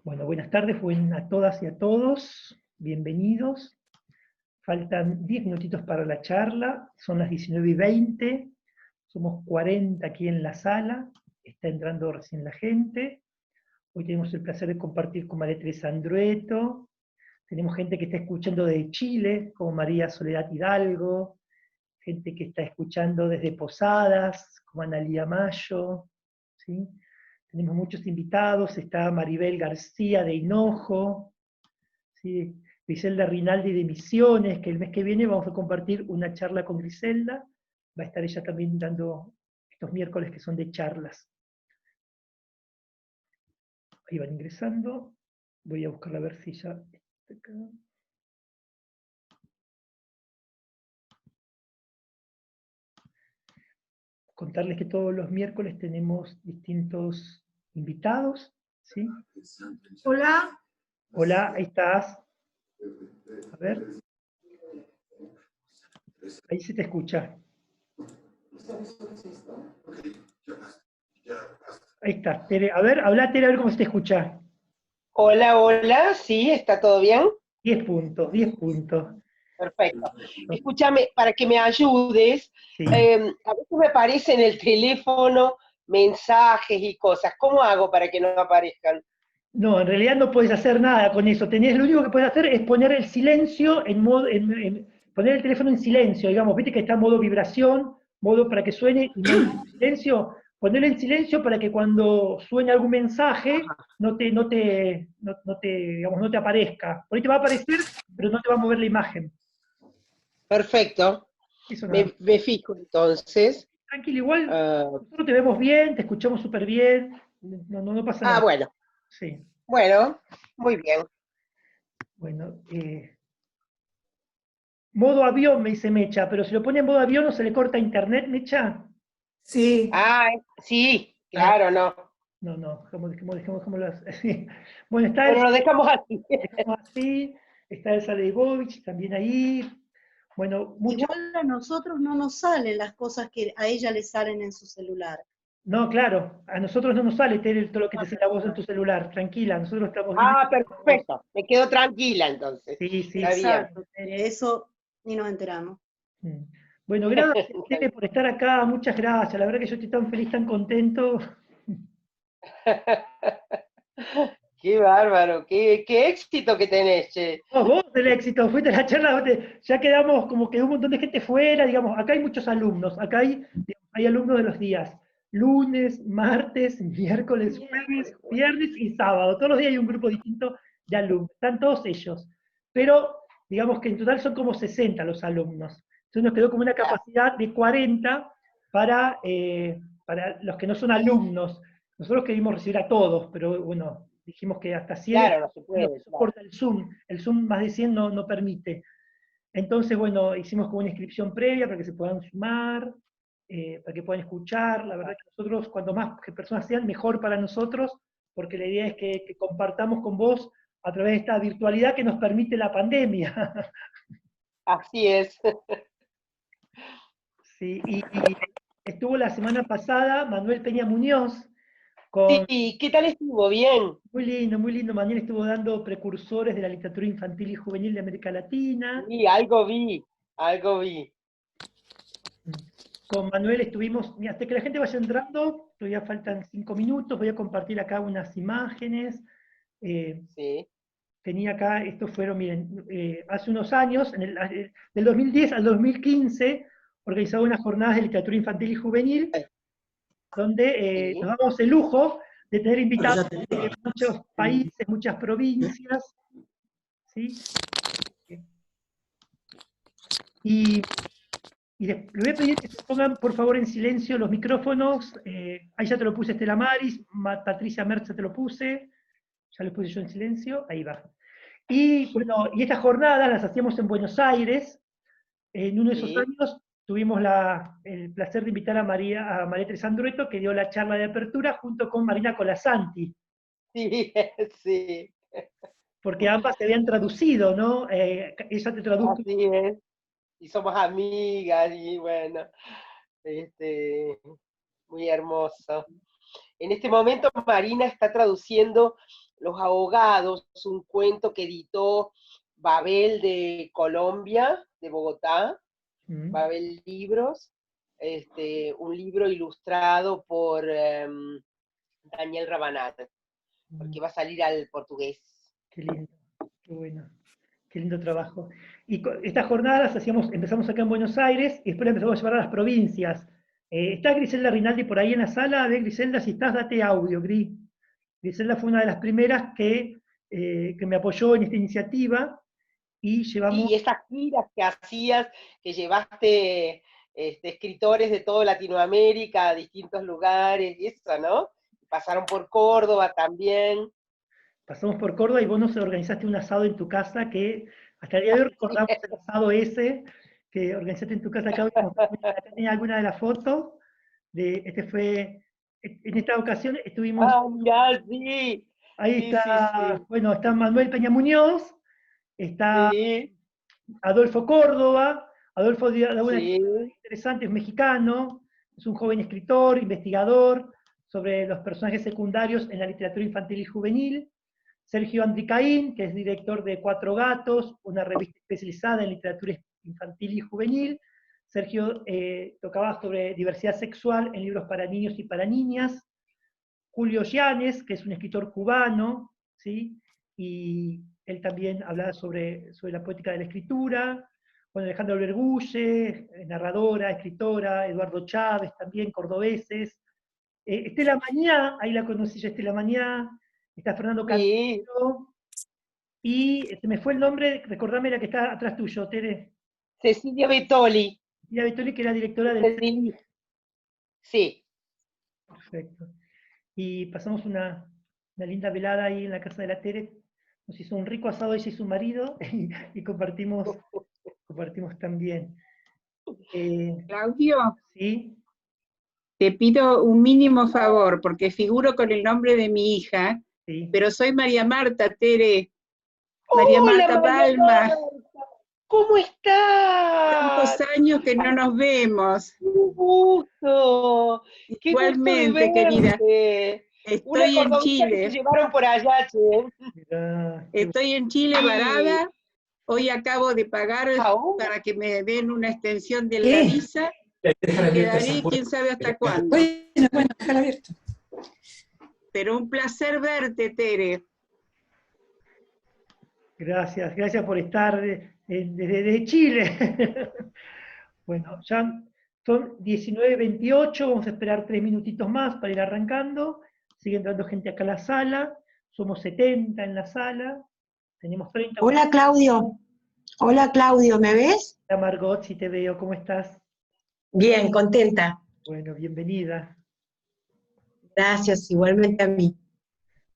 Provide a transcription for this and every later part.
Bueno, buenas tardes, buenas a todas y a todos, bienvenidos. Faltan 10 minutitos para la charla, son las 19:20, somos 40 aquí en la sala, está entrando recién la gente. Hoy tenemos el placer de compartir con María Teresa Andrueto, tenemos gente que está escuchando de Chile, como María Soledad Hidalgo, gente que está escuchando desde Posadas, como Analía Mayo, ¿sí? Tenemos muchos invitados, está Maribel García de Hinojo, ¿sí? Griselda Rinaldi de Misiones, que el mes que viene vamos a compartir una charla con Griselda, va a estar ella también dando estos miércoles que son de charlas. Ahí van ingresando, voy a buscarla a ver si ya está acá. Contarles que todos los miércoles tenemos distintos invitados, ¿sí? Hola. Hola, ahí estás. A ver. Ahí se te escucha. Ahí está. Tere, a ver, habla Tere, a ver cómo se te escucha. Hola, hola, sí, ¿está todo bien? 10 puntos, 10 puntos. Perfecto. Escúchame, para que me ayudes, Sí. a veces me aparecen en el teléfono mensajes y cosas. ¿Cómo hago para que no aparezcan? No, en realidad no puedes hacer nada con eso. Lo único que puedes hacer es poner el silencio en modo, poner el teléfono en silencio, digamos, viste que está en modo vibración, modo para que suene y modo silencio. Ponerlo en silencio para que cuando suene algún mensaje digamos, no te aparezca. Por ahí te va a aparecer, pero no te va a mover la imagen. Perfecto. Eso nada más. Me fijo entonces. Tranquilo, igual nosotros te vemos bien, te escuchamos súper bien, no pasa nada. Bueno. Sí. Bueno, muy bien. Bueno, modo avión me dice Mecha, pero si lo pone en modo avión no se le corta internet, Mecha. Sí. Sí, claro, no. No, dejémoslo así. Bueno, está Bueno, lo dejamos así. dejamos así, está Elsa Leibovich también ahí. Bueno, Igual a nosotros no nos salen las cosas que a ella le salen en su celular. No, claro, a nosotros no nos sale todo lo que te sale la voz en tu celular, tranquila, nosotros estamos bien. Perfecto. Me quedo tranquila entonces. Sí, sí. Está bien. Exacto, Tere, eso ni nos enteramos. Bueno, gracias, Tere, por estar acá, muchas gracias, la verdad que yo estoy tan feliz, tan contento. Qué bárbaro, qué éxito que tenés, che. Vos del éxito, fuiste a la charla, ya quedamos como que un montón de gente fuera, digamos, acá hay muchos alumnos, acá hay alumnos de los días, lunes, martes, miércoles, jueves, viernes y sábado, todos los días hay un grupo distinto de alumnos, están todos ellos, pero digamos que en total son como 60 los alumnos, entonces nos quedó como una capacidad de 40 para los que no son alumnos, nosotros queríamos recibir a todos, pero bueno, dijimos que hasta 100 Claro, no se puede. no soporta el Zoom más de 100 no permite. Entonces, bueno, hicimos como una inscripción previa para que se puedan sumar, para que puedan escuchar. La verdad que nosotros, cuanto más personas sean, mejor para nosotros, porque la idea es que compartamos con vos a través de esta virtualidad que nos permite la pandemia. Así es. Sí, y estuvo la semana pasada Manuel Peña Muñoz, Sí, ¿qué tal estuvo? Bien. muy lindo, muy lindo. Manuel estuvo dando precursores de la literatura infantil y juvenil de América Latina. Sí, algo vi, algo vi. Con Manuel estuvimos, mira, hasta que la gente vaya entrando, todavía faltan 5 minutos, voy a compartir acá unas imágenes. Sí. Tenía acá, estos fueron, miren, hace unos años, del 2010 al 2015, organizaba unas jornadas de literatura infantil y juvenil, donde Sí. nos damos el lujo de tener invitados de muchos países, muchas provincias, ¿sí? Y le voy a pedir que se pongan, por favor, en silencio los micrófonos. Ahí ya te lo puse Estela Maris, Patricia Merz te lo puse. Ya lo puse yo en silencio. Ahí va. Y bueno, y estas jornadas las hacíamos en Buenos Aires. En uno de esos Sí. años tuvimos el placer de invitar a María Teresa Andrueto, que dio la charla de apertura junto con Marina Colasanti, Sí, sí. porque ambas se habían traducido, ¿no? Ella te tradujo. Así es. Y somos amigas y bueno, muy hermoso. En este momento Marina está traduciendo Los Ahogados, un cuento que editó Babel de Colombia, de Bogotá, Babel Libros, un libro ilustrado por Daniel Rabanat, porque va a salir al portugués. Qué lindo, qué bueno, qué lindo trabajo. Y estas jornadas empezamos acá en Buenos Aires y después las empezamos a llevar a las provincias. ¿Está Griselda Rinaldi por ahí en la sala? A ver, Griselda, si estás, date audio, Gris. Griselda fue una de las primeras que me apoyó en esta iniciativa y llevamos... Y esas giras que hacías, que llevaste escritores de toda Latinoamérica a distintos lugares, y eso, ¿no? Pasaron por Córdoba también. Pasamos por Córdoba y vos nos organizaste un asado en tu casa que hasta el día de hoy recordamos el asado ese que organizaste en tu casa. Acá tenía alguna de las fotos. En esta ocasión estuvimos... Ah, mirá, sí. Ahí sí, está, sí. bueno, está Manuel Peña Muñoz, está Adolfo Córdoba. Adolfo da una interesante, es mexicano, es un joven escritor, investigador sobre los personajes secundarios en la literatura infantil y juvenil. Sergio Andricaín, que es director de Cuatro Gatos, una revista especializada en literatura infantil y juvenil. Sergio tocaba sobre diversidad sexual en libros para niños y para niñas. Julio Llanes, que es un escritor cubano, ¿sí? Y él también hablaba sobre la poética de la escritura. Bueno, Alejandra Olergulle, narradora, escritora, Eduardo Chávez también, cordobeses. Estela Mañá, ahí la conocí yo, Estela Mañá. Está Fernando Cantero, y se me fue el nombre, recordame la que está atrás tuyo, Tere. Cecilia Betoli. Cecilia Betoli, que era directora del... Sí. Perfecto. Y pasamos una linda velada ahí en la casa de la Tere. Nos hizo un rico asado ella y su marido, y compartimos también. Claudio, ¿sí? te pido un mínimo favor, porque figuro con el nombre de mi hija, Sí. pero soy María Marta, Tere. María Marta Palma. ¿Cómo estás? Tantos años que no nos vemos. ¡Qué gusto! Igualmente, ¡Qué gusto de querida. Estoy en Chile. Que se llevaron por allá, Estoy en Chile, varada. Hoy acabo de pagar para que me den una extensión de la visa. Quedaré quién sabe hasta cuándo. Bueno, déjala abierto. Pero un placer verte, Tere. Gracias por estar desde Chile. Bueno, ya son 19:28, vamos a esperar 3 minutitos más para ir arrancando. Sigue entrando gente acá a la sala, somos 70 en la sala, tenemos 30... Hola Claudio, ¿me ves? Hola Margot, si te veo, ¿cómo estás? Bien, contenta. Bueno, bienvenida. Gracias, igualmente a mí.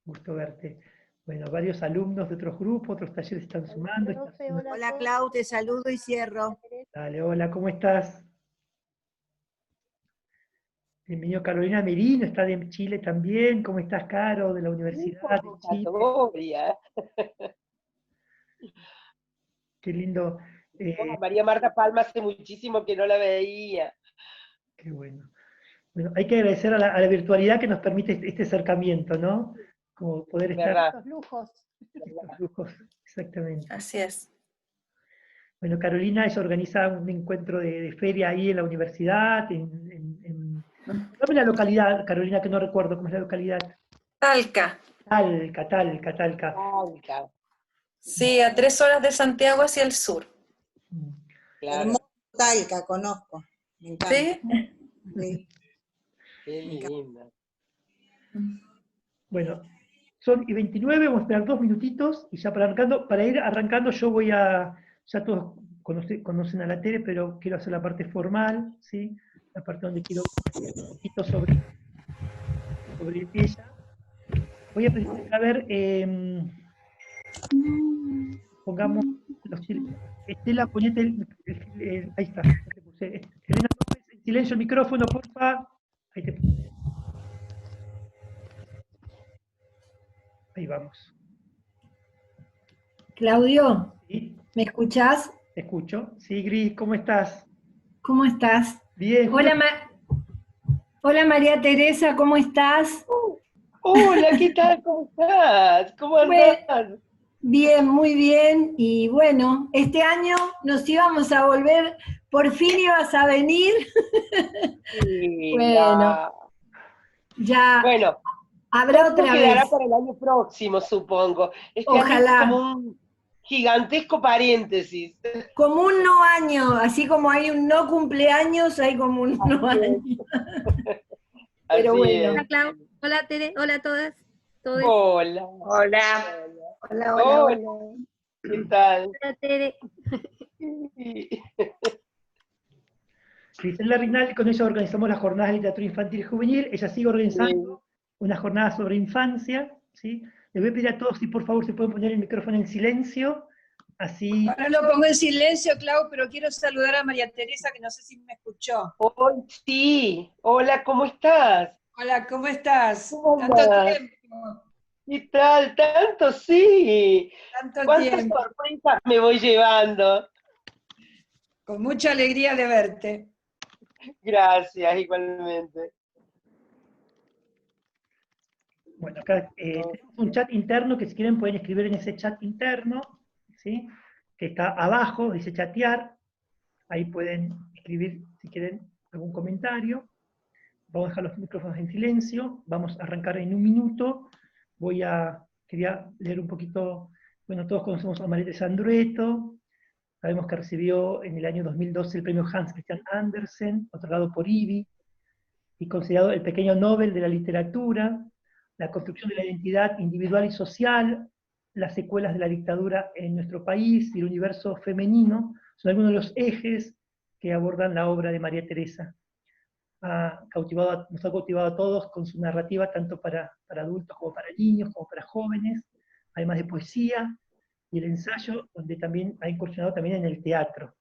Gusto verte. Bueno, varios alumnos de otros grupos, otros talleres están sumando. Hola Clau, te saludo y cierro. Dale, hola, ¿cómo estás? Bienvenido Carolina Merino, está de Chile también. ¿Cómo estás, Caro, de la Universidad de Chile? Qué lindo. María Marta Palma hace muchísimo que no la veía. Qué bueno. Bueno, hay que agradecer a la virtualidad que nos permite este acercamiento, ¿no? Como poder estar... Estos lujos. Estos lujos, exactamente. Así es. Bueno, Carolina, ella organiza un encuentro de feria ahí en la universidad, dame la localidad, Carolina, que no recuerdo cómo es la localidad. Talca. Talca. Sí, a 3 horas de Santiago hacia el sur. Claro. Hermoso Talca, conozco. Me encanta. ¿Sí? Sí. Qué linda. Bueno, son y 29, vamos a esperar 2 minutitos, y ya para ir arrancando yo voy a, ya todos conocen a la Tere, pero quiero hacer la parte formal, ¿sí? La parte donde quiero decir un poquito sobre ella. Voy a presentar, a ver, pongamos los Estela, ponete ahí está, te puse. Elena López, en silencio el micrófono, porfa. Ahí te puse. Ahí vamos. Claudio, ¿Sí? ¿me escuchás? Te escucho. Sí, Gris, ¿cómo estás? ¿Cómo estás? Bien. Hola, Hola María Teresa, ¿cómo estás? Hola, ¿qué tal? ¿Cómo estás? ¿Cómo andás? Bien, muy bien. Y bueno, este año nos íbamos a volver, por fin ibas a venir. Bueno, ya bueno, habrá otra quedará vez. para el año próximo, supongo. Este año Ojalá. es como un gigantesco paréntesis. Como un no año, así como hay un no cumpleaños, hay como un no año. Pero bueno. Hola, Clau. Hola, Tere. Hola a todas. Hola. Hola. Hola. ¿Qué tal? Hola, Tere. Griselda Rinaldi, con ella organizamos las jornadas de literatura infantil y juvenil. Ella sigue organizando una jornada sobre infancia, ¿sí? Les voy a pedir a todos si por favor se pueden poner el micrófono en silencio, así... Ahora lo pongo en silencio, Clau, pero quiero saludar a María Teresa, que no sé si me escuchó. Hoy sí. Hola, ¿cómo estás? Hola, ¿cómo estás? ¿Cómo Tanto andás? tiempo. ¿Qué tal? Tanto sí. Tanto ¿Cuántas tiempo. sorpresas me voy llevando? Con mucha alegría de verte. Gracias, igualmente. Bueno, acá tenemos un chat interno que si quieren pueden escribir en ese chat interno, ¿sí? Que está abajo, dice chatear. Ahí pueden escribir si quieren algún comentario. Vamos a dejar los micrófonos en silencio. Vamos a arrancar en un minuto. Quería leer un poquito, bueno, todos conocemos a María Teresa Andrueto. Sabemos que recibió en el año 2012 el premio Hans Christian Andersen, otorgado por IBI, y considerado el pequeño Nobel de la literatura. La construcción de la identidad individual y social, las secuelas de la dictadura en nuestro país y el universo femenino son algunos de los ejes que abordan la obra de María Teresa. Nos ha cautivado a todos con su narrativa, tanto para adultos como para niños, como para jóvenes, además de poesía y el ensayo, donde también ha incursionado también en el teatro.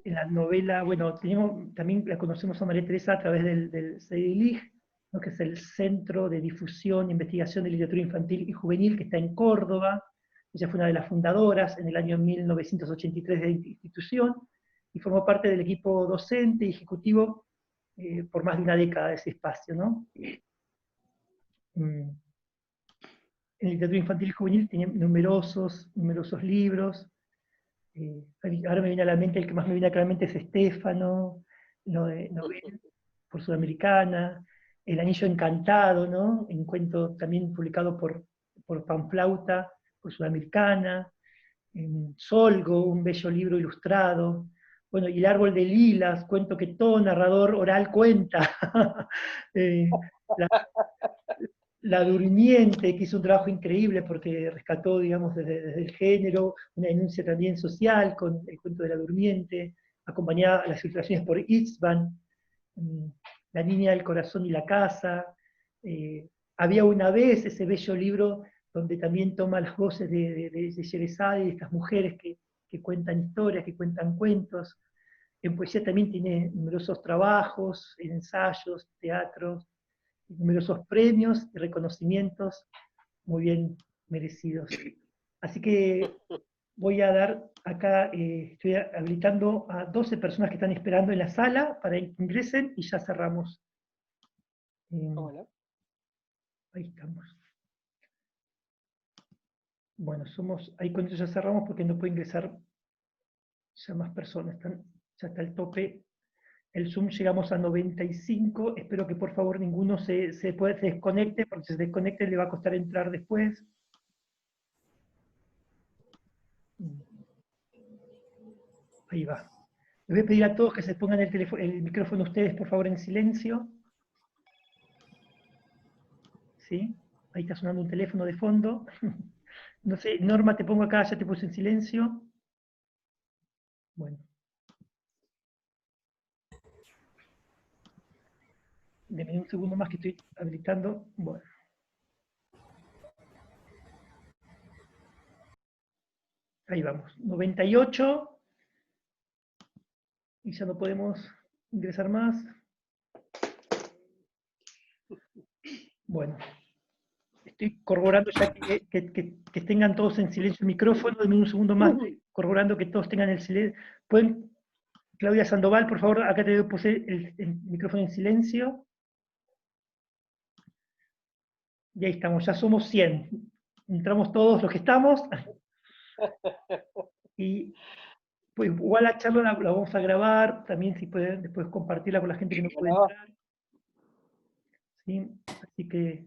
En la novela, bueno, también la conocemos a María Teresa a través del CEDILIG, ¿no? Que es el Centro de Difusión e Investigación de Literatura Infantil y Juvenil, que está en Córdoba. Ella fue una de las fundadoras en el año 1983 de la institución, y formó parte del equipo docente y ejecutivo por más de una década de ese espacio, ¿no? En literatura infantil y juvenil tiene numerosos libros. Ahora me viene a la mente, el que más me viene a la mente es Estéfano, Nobel por Sudamericana, El Anillo Encantado, ¿no? Un cuento también publicado por Panflauta, por Sudamericana, Solgo, un bello libro ilustrado, bueno, y El Árbol de Lilas, cuento que todo narrador oral cuenta. La Durmiente, que hizo un trabajo increíble porque rescató, digamos, desde el género, una denuncia también social con el cuento de La Durmiente, acompañada a las ilustraciones por Istvan, La Niña del Corazón y la Casa. Había una vez ese bello libro donde también toma las voces de Sherezade, de estas mujeres que cuentan historias, que cuentan cuentos. En poesía también tiene numerosos trabajos, en ensayos, teatros, numerosos premios y reconocimientos muy bien merecidos. Así que voy a dar acá, estoy habilitando a 12 personas que están esperando en la sala para que ingresen y ya cerramos. Hola. Ahí estamos. Bueno, ahí con eso ya cerramos porque no puede ingresar ya más personas, ya está el tope. El Zoom llegamos a 95, espero que por favor ninguno se desconecte, porque si se desconecte le va a costar entrar después. Ahí va. Les voy a pedir a todos que se pongan el micrófono ustedes, por favor, en silencio. ¿Sí? Ahí está sonando un teléfono de fondo. No sé, Norma, te pongo acá, ya te puse en silencio. Bueno. Denme un segundo más que estoy habilitando. Bueno. Ahí vamos. 98. Y ya no podemos ingresar más. Bueno. Estoy corroborando ya que tengan todos en silencio el micrófono. Denme un segundo más. Estoy corroborando que todos tengan el silencio. Claudia Sandoval, por favor, acá te puse el micrófono en silencio. Y ahí estamos, ya somos 100. Entramos todos los que estamos. Y pues igual la charla la vamos a grabar, también si pueden después compartirla con la gente que no puede entrar. ¿Sí? Así que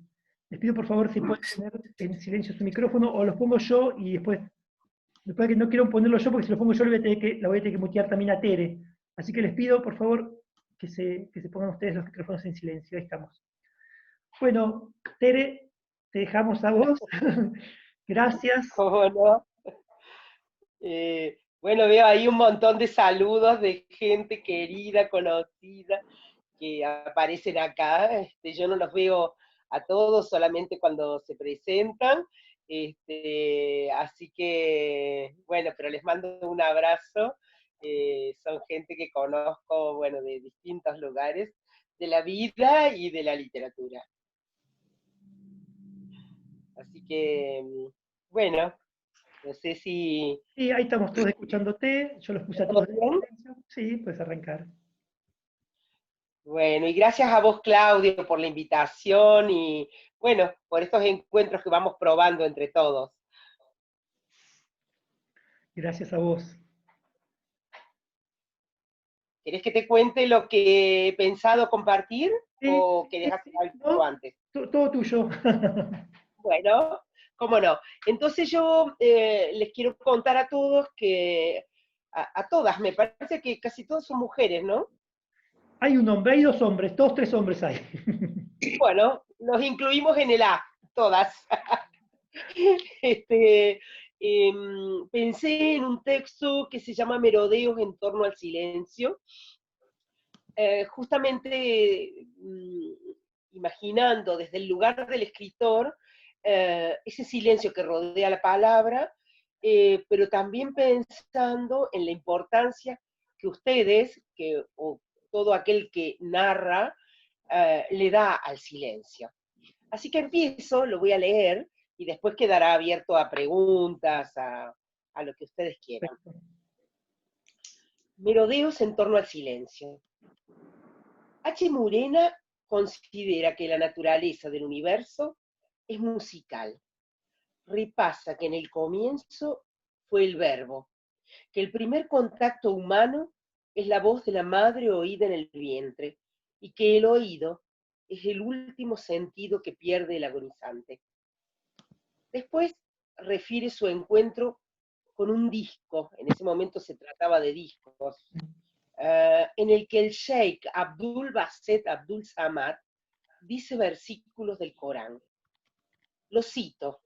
les pido por favor si pueden tener en silencio su micrófono, o los pongo yo y después que no quiero ponerlo yo, porque si lo pongo yo la voy a tener que mutear también a Tere. Así que les pido por favor que se pongan ustedes los micrófonos en silencio. Ahí estamos. Bueno, Tere, te dejamos a vos. Gracias. ¿Cómo no? Bueno, veo ahí un montón de saludos de gente querida, conocida, que aparecen acá. Yo no los veo a todos, solamente cuando se presentan. Así que, bueno, pero les mando un abrazo. Son gente que conozco, bueno, de distintos lugares de la vida y de la literatura. Así que, bueno, no sé si... Sí, ahí estamos todos escuchándote, yo los puse a todos en silencio. Sí, puedes arrancar. Bueno, y gracias a vos, Claudio, por la invitación y, bueno, por estos encuentros que vamos probando entre todos. Gracias a vos. ¿Querés que te cuente lo que he pensado compartir? Sí, ¿O querés hacer algo antes? Todo tuyo. Bueno, cómo no. Entonces yo les quiero contar a todos que, a todas, me parece que casi todas son mujeres, ¿no? Hay un hombre, hay 2 hombres, 2, 3 hombres hay. Bueno, nos incluimos en el A, todas. Pensé en un texto que se llama Merodeos en torno al silencio, justamente imaginando desde el lugar del escritor ese silencio que rodea la palabra, pero también pensando en la importancia que ustedes, o todo aquel que narra, le da al silencio. Así que empiezo, lo voy a leer, y después quedará abierto a preguntas, a lo que ustedes quieran. Merodeos en torno al silencio. H. Murena considera que la naturaleza del universo es musical. Repasa que en el comienzo fue el verbo, que el primer contacto humano es la voz de la madre oída en el vientre, y que el oído es el último sentido que pierde el agonizante. Después refiere su encuentro con un disco, en ese momento se trataba de discos, en el que el Sheikh Abdul Basit Abdul Samad dice versículos del Corán. Lo cito: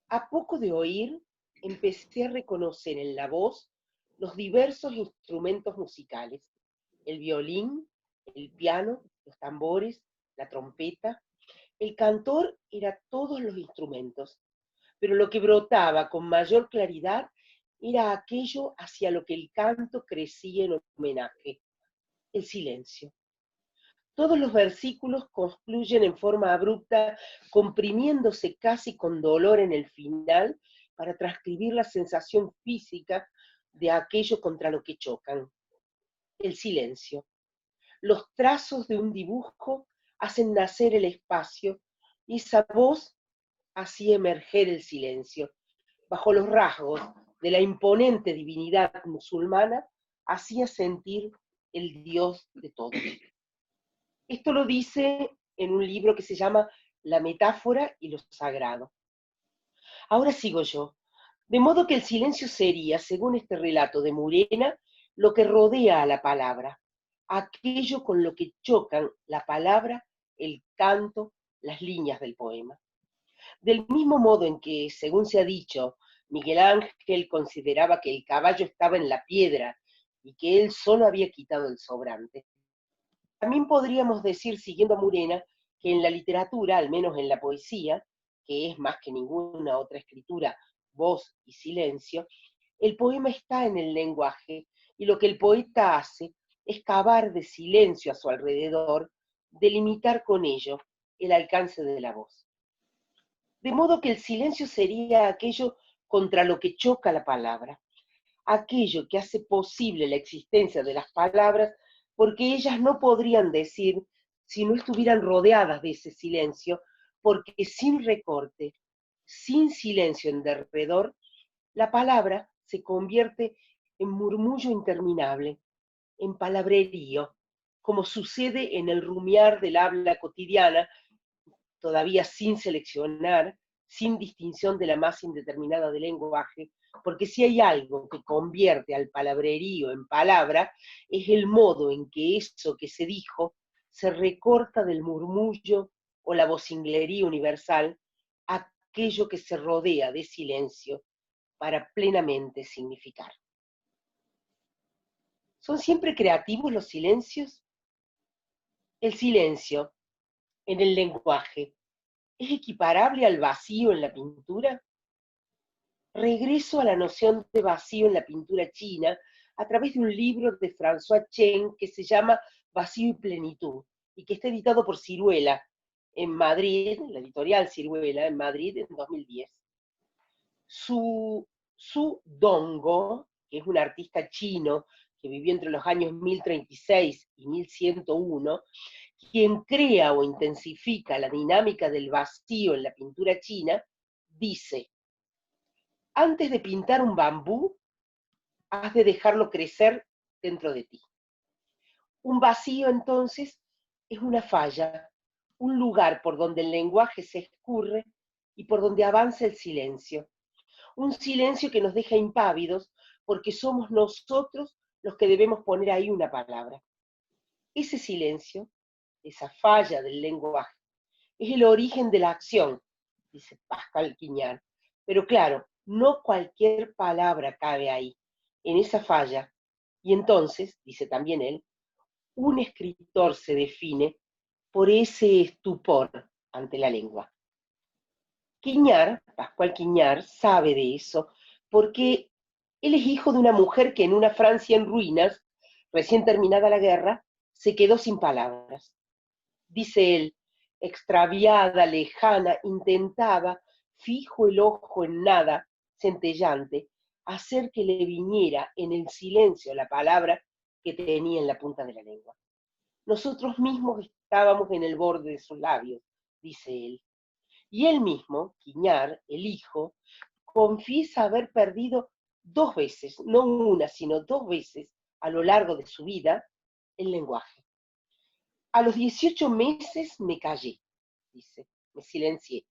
a poco de oír, empecé a reconocer en la voz los diversos instrumentos musicales, el violín, el piano, los tambores, la trompeta. El cantor era todos los instrumentos, pero lo que brotaba con mayor claridad era aquello hacia lo que el canto crecía en homenaje, el silencio. Todos los versículos concluyen en forma abrupta, comprimiéndose casi con dolor en el final, para transcribir la sensación física de aquello contra lo que chocan, el silencio. Los trazos de un dibujo hacen nacer el espacio, y esa voz hacía emerger el silencio. Bajo los rasgos de la imponente divinidad musulmana, hacía sentir el Dios de todos. Esto lo dice en un libro que se llama La metáfora y lo sagrado. Ahora sigo yo. De modo que el silencio sería, según este relato de Murena, lo que rodea a la palabra, aquello con lo que chocan la palabra, el canto, las líneas del poema. Del mismo modo en que, según se ha dicho, Miguel Ángel consideraba que el caballo estaba en la piedra y que él solo había quitado el sobrante. También podríamos decir, siguiendo a Murena, que en la literatura, al menos en la poesía, que es más que ninguna otra escritura, voz y silencio, el poema está en el lenguaje, y lo que el poeta hace es cavar de silencio a su alrededor, delimitar con ello el alcance de la voz. De modo que el silencio sería aquello contra lo que choca la palabra, aquello que hace posible la existencia de las palabras, porque ellas no podrían decir si no estuvieran rodeadas de ese silencio, porque sin recorte, sin silencio en derredor, la palabra se convierte en murmullo interminable, en palabrerío, como sucede en el rumiar del habla cotidiana, todavía sin seleccionar, sin distinción de la más indeterminada del lenguaje, porque si hay algo que convierte al palabrerío en palabra, es el modo en que eso que se dijo se recorta del murmullo o la vocinglería universal, aquello que se rodea de silencio para plenamente significar. ¿Son siempre creativos los silencios? El silencio en el lenguaje ¿es equiparable al vacío en la pintura? Regreso a la noción de vacío en la pintura china a través de un libro de François Chen que se llama Vacío y Plenitud, y que está editado por Siruela en Madrid, la editorial Siruela en Madrid en 2010. Su Donggo, que es un artista chino que vivió entre los años 1036 y 1101, quien crea o intensifica la dinámica del vacío en la pintura china, dice: antes de pintar un bambú, has de dejarlo crecer dentro de ti. Un vacío, entonces, es una falla, un lugar por donde el lenguaje se escurre y por donde avanza el silencio. Un silencio que nos deja impávidos porque somos nosotros los que debemos poner ahí una palabra. Ese silencio, esa falla del lenguaje, es el origen de la acción, dice Pascal Quignard. Pero claro, no cualquier palabra cabe ahí, en esa falla. Y entonces, dice también él, un escritor se define por ese estupor ante la lengua. Quignard, Pascual Quignard, sabe de eso, porque él es hijo de una mujer que en una Francia en ruinas, recién terminada la guerra, se quedó sin palabras. Dice él, extraviada, lejana, intentaba, fijo el ojo en nada, centellante, hacer que le viniera en el silencio la palabra que tenía en la punta de la lengua. Nosotros mismos estábamos en el borde de sus labios, dice él. Y él mismo, Quignard, el hijo, confiesa haber perdido 2 veces, no una, sino 2 veces, a lo largo de su vida, el lenguaje. A los 18 meses me callé, dice, me silencié.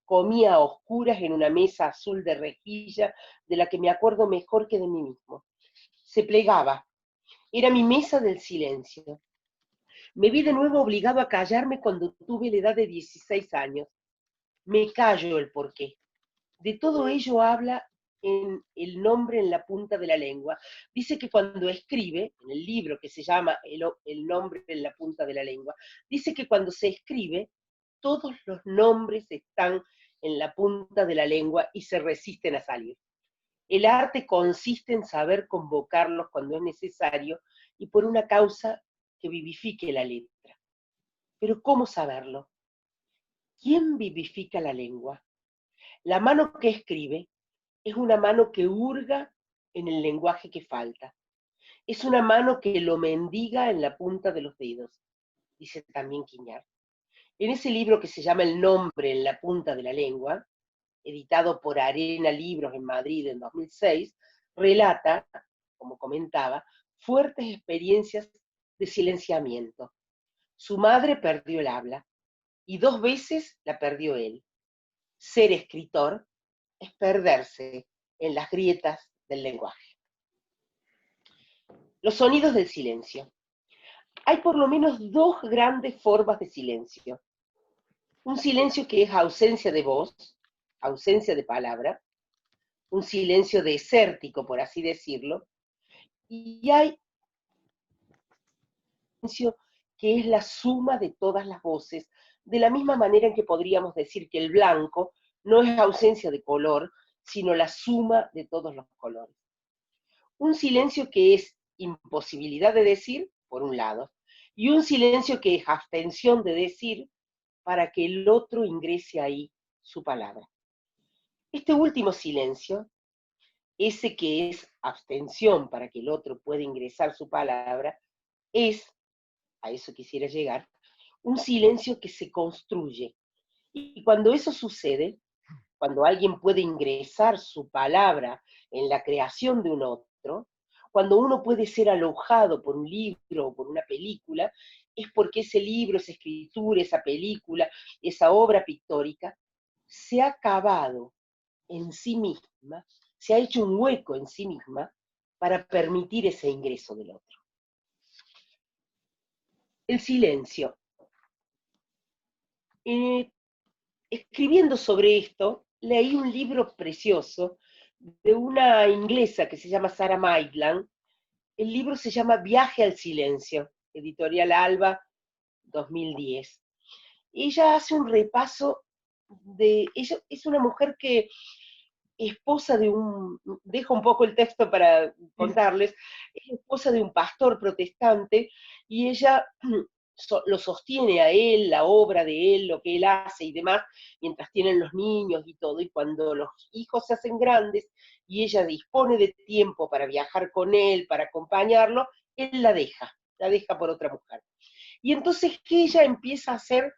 Comía a oscuras en una mesa azul de rejilla, de la que me acuerdo mejor que de mí mismo. Se plegaba, era mi mesa del silencio. Me vi de nuevo obligado a callarme cuando tuve la edad de 16 años. Me callo el porqué. De todo ello habla en El nombre en la punta de la lengua. Dice que cuando escribe, en el libro que se llama El nombre en la punta de la lengua, dice que cuando se escribe, todos los nombres están en la punta de la lengua y se resisten a salir. El arte consiste en saber convocarlos cuando es necesario y por una causa que vivifique la letra. Pero ¿cómo saberlo? ¿Quién vivifica la lengua? La mano que escribe es una mano que hurga en el lenguaje que falta. Es una mano que lo mendiga en la punta de los dedos, dice también Quignard. En ese libro que se llama El nombre en la punta de la lengua, editado por Arena Libros en Madrid en 2006, relata, como comentaba, fuertes experiencias de silenciamiento. Su madre perdió el habla, y 2 veces la perdió él. Ser escritor es perderse en las grietas del lenguaje. Los sonidos del silencio. Hay por lo menos 2 grandes formas de silencio. Un silencio que es ausencia de voz, ausencia de palabra, un silencio desértico, por así decirlo, y hay un silencio que es la suma de todas las voces, de la misma manera en que podríamos decir que el blanco no es ausencia de color, sino la suma de todos los colores. Un silencio que es imposibilidad de decir, por un lado, y un silencio que es abstención de decir para que el otro ingrese ahí su palabra. Este último silencio ese que es abstención para que el otro pueda ingresar su palabra, es, a eso quisiera llegar, un silencio que se construye. Y cuando eso sucede, cuando alguien puede ingresar su palabra en la creación de un otro, cuando uno puede ser alojado por un libro o por una película, es porque ese libro, esa escritura, esa película, esa obra pictórica, se ha cavado en sí misma, se ha hecho un hueco en sí misma para permitir ese ingreso del otro. El silencio. Escribiendo sobre esto, leí un libro precioso de una inglesa que se llama Sarah Maitland. El libro se llama Viaje al silencio, editorial Alba, 2010. Ella hace un repaso ella es una mujer que, esposa de dejo un poco el texto para contarles, es esposa de un pastor protestante, y ella lo sostiene a él, la obra de él, lo que él hace y demás, mientras tienen los niños y todo, y cuando los hijos se hacen grandes, y ella dispone de tiempo para viajar con él, para acompañarlo, él la deja por otra mujer. Y entonces que ella empieza a hacer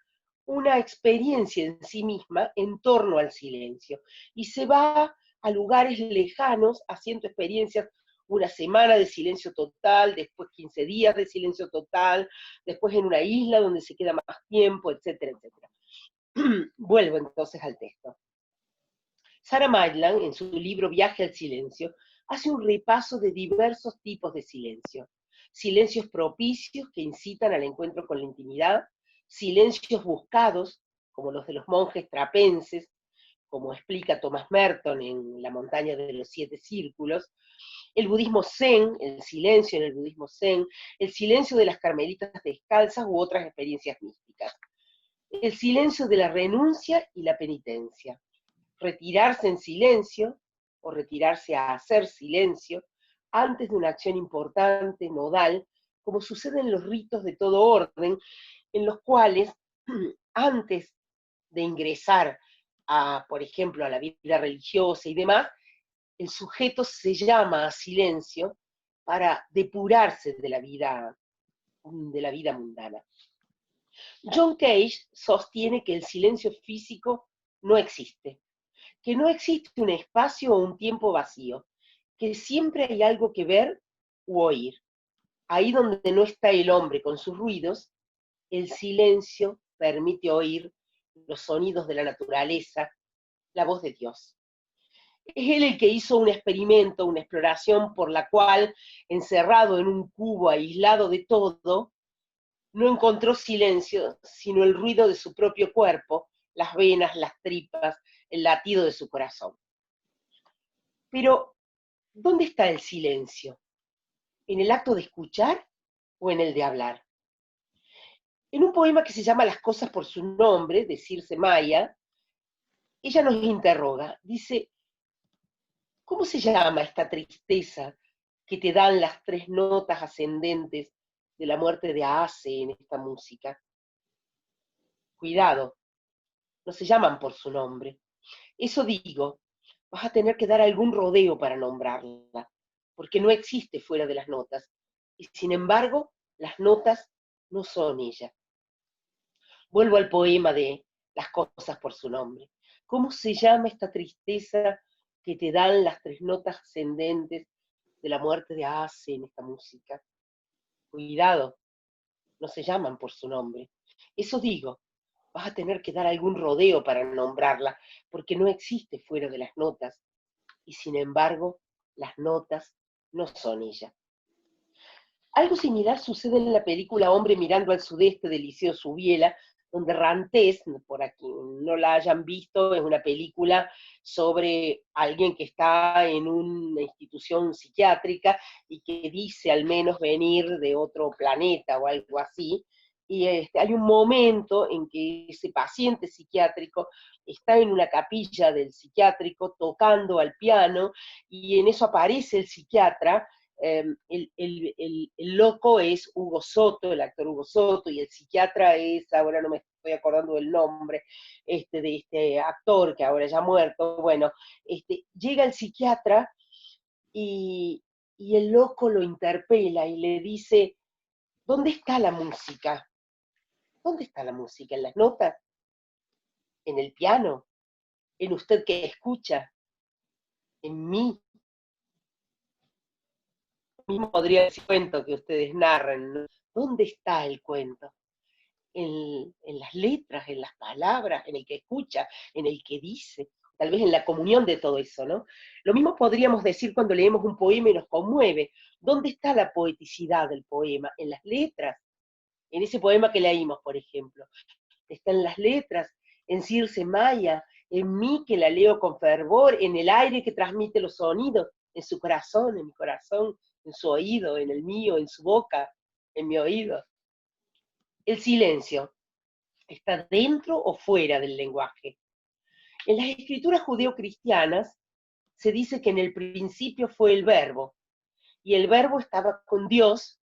una experiencia en sí misma en torno al silencio, y se va a lugares lejanos haciendo experiencias, una semana de silencio total, después 15 días de silencio total, después en una isla donde se queda más tiempo, etcétera, etcétera. Vuelvo entonces al texto. Sarah Maitland, en su libro Viaje al silencio, hace un repaso de diversos tipos de silencio. Silencios propicios que incitan al encuentro con la intimidad, silencios buscados, como los de los monjes trapenses, como explica Thomas Merton en La montaña de los 7 círculos, el budismo zen, el silencio en el budismo zen, el silencio de las carmelitas descalzas u otras experiencias místicas, el silencio de la renuncia y la penitencia, retirarse en silencio o retirarse a hacer silencio antes de una acción importante, nodal, como sucede en los ritos de todo orden, en los cuales antes de ingresar a, por ejemplo, a la vida religiosa y demás, el sujeto se llama a silencio para depurarse de la vida mundana. John Cage sostiene que el silencio físico no existe, que no existe un espacio o un tiempo vacío, que siempre hay algo que ver u oír. Ahí donde no está el hombre con sus ruidos, el silencio permite oír los sonidos de la naturaleza, la voz de Dios. Es él el que hizo un experimento, una exploración por la cual, encerrado en un cubo, aislado de todo, no encontró silencio, sino el ruido de su propio cuerpo, las venas, las tripas, el latido de su corazón. Pero, ¿dónde está el silencio? ¿En el acto de escuchar o en el de hablar? En un poema que se llama Las cosas por su nombre, de Circe Maya, ella nos interroga, dice: ¿cómo se llama esta tristeza que te dan las 3 notas ascendentes de la muerte de Aase en esta música? Cuidado, no se llaman por su nombre. Eso digo, vas a tener que dar algún rodeo para nombrarla, porque no existe fuera de las notas, y sin embargo, las notas no son ella. Vuelvo al poema de Las cosas por su nombre. ¿Cómo se llama esta tristeza que te dan las 3 notas ascendentes de la muerte de Aase en esta música? Cuidado, no se llaman por su nombre. Eso digo, vas a tener que dar algún rodeo para nombrarla, porque no existe fuera de las notas, y sin embargo, las notas no son ella. Algo similar sucede en la película Hombre mirando al sudeste de Liceo Subiela, donde Rantés, por aquí no la hayan visto, es una película sobre alguien que está en una institución psiquiátrica y que dice al menos venir de otro planeta o algo así, y hay un momento en que ese paciente psiquiátrico está en una capilla del psiquiátrico tocando al piano, y en eso aparece el psiquiatra. El loco es Hugo Soto, el actor Hugo Soto, y el psiquiatra es, ahora no me estoy acordando del nombre, de este actor que ahora ya ha muerto. Bueno, llega el psiquiatra y el loco lo interpela y le dice, ¿dónde está la música? ¿Dónde está la música? ¿En las notas? ¿En el piano? ¿En usted que escucha? ¿En mí? Mismo podría decir cuento que ustedes narran, ¿no? ¿Dónde está el cuento? En las letras, en las palabras, en el que escucha, en el que dice, tal vez en la comunión de todo eso, ¿no? Lo mismo podríamos decir cuando leemos un poema y nos conmueve. ¿Dónde está la poeticidad del poema? En las letras. En ese poema que leímos, por ejemplo. Está en las letras, en Circe Maya, en mí que la leo con fervor, en el aire que transmite los sonidos, en su corazón, en mi corazón, en su oído, en el mío, en su boca, en mi oído. El silencio está dentro o fuera del lenguaje. En las escrituras judeocristianas se dice que en el principio fue el verbo, y el verbo estaba con Dios,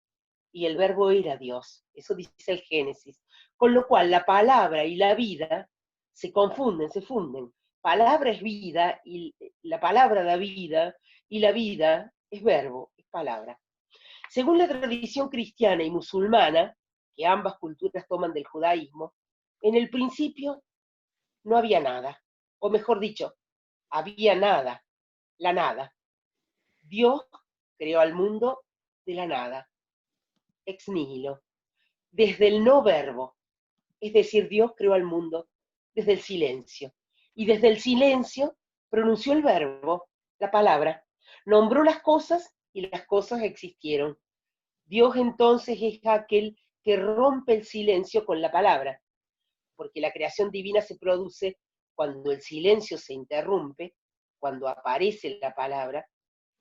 y el verbo era Dios. Eso dice el Génesis. Con lo cual la palabra y la vida se confunden, se funden. Palabra es vida, y la palabra da vida, y la vida es verbo, es palabra. Según la tradición cristiana y musulmana, que ambas culturas toman del judaísmo, en el principio no había nada, o mejor dicho, había nada, la nada. Dios creó al mundo de la nada, ex nihilo, desde el no verbo, es decir, Dios creó al mundo desde el silencio, y desde el silencio pronunció el verbo, la palabra, nombró las cosas y las cosas existieron. Dios entonces es aquel que rompe el silencio con la palabra, porque la creación divina se produce cuando el silencio se interrumpe, cuando aparece la palabra,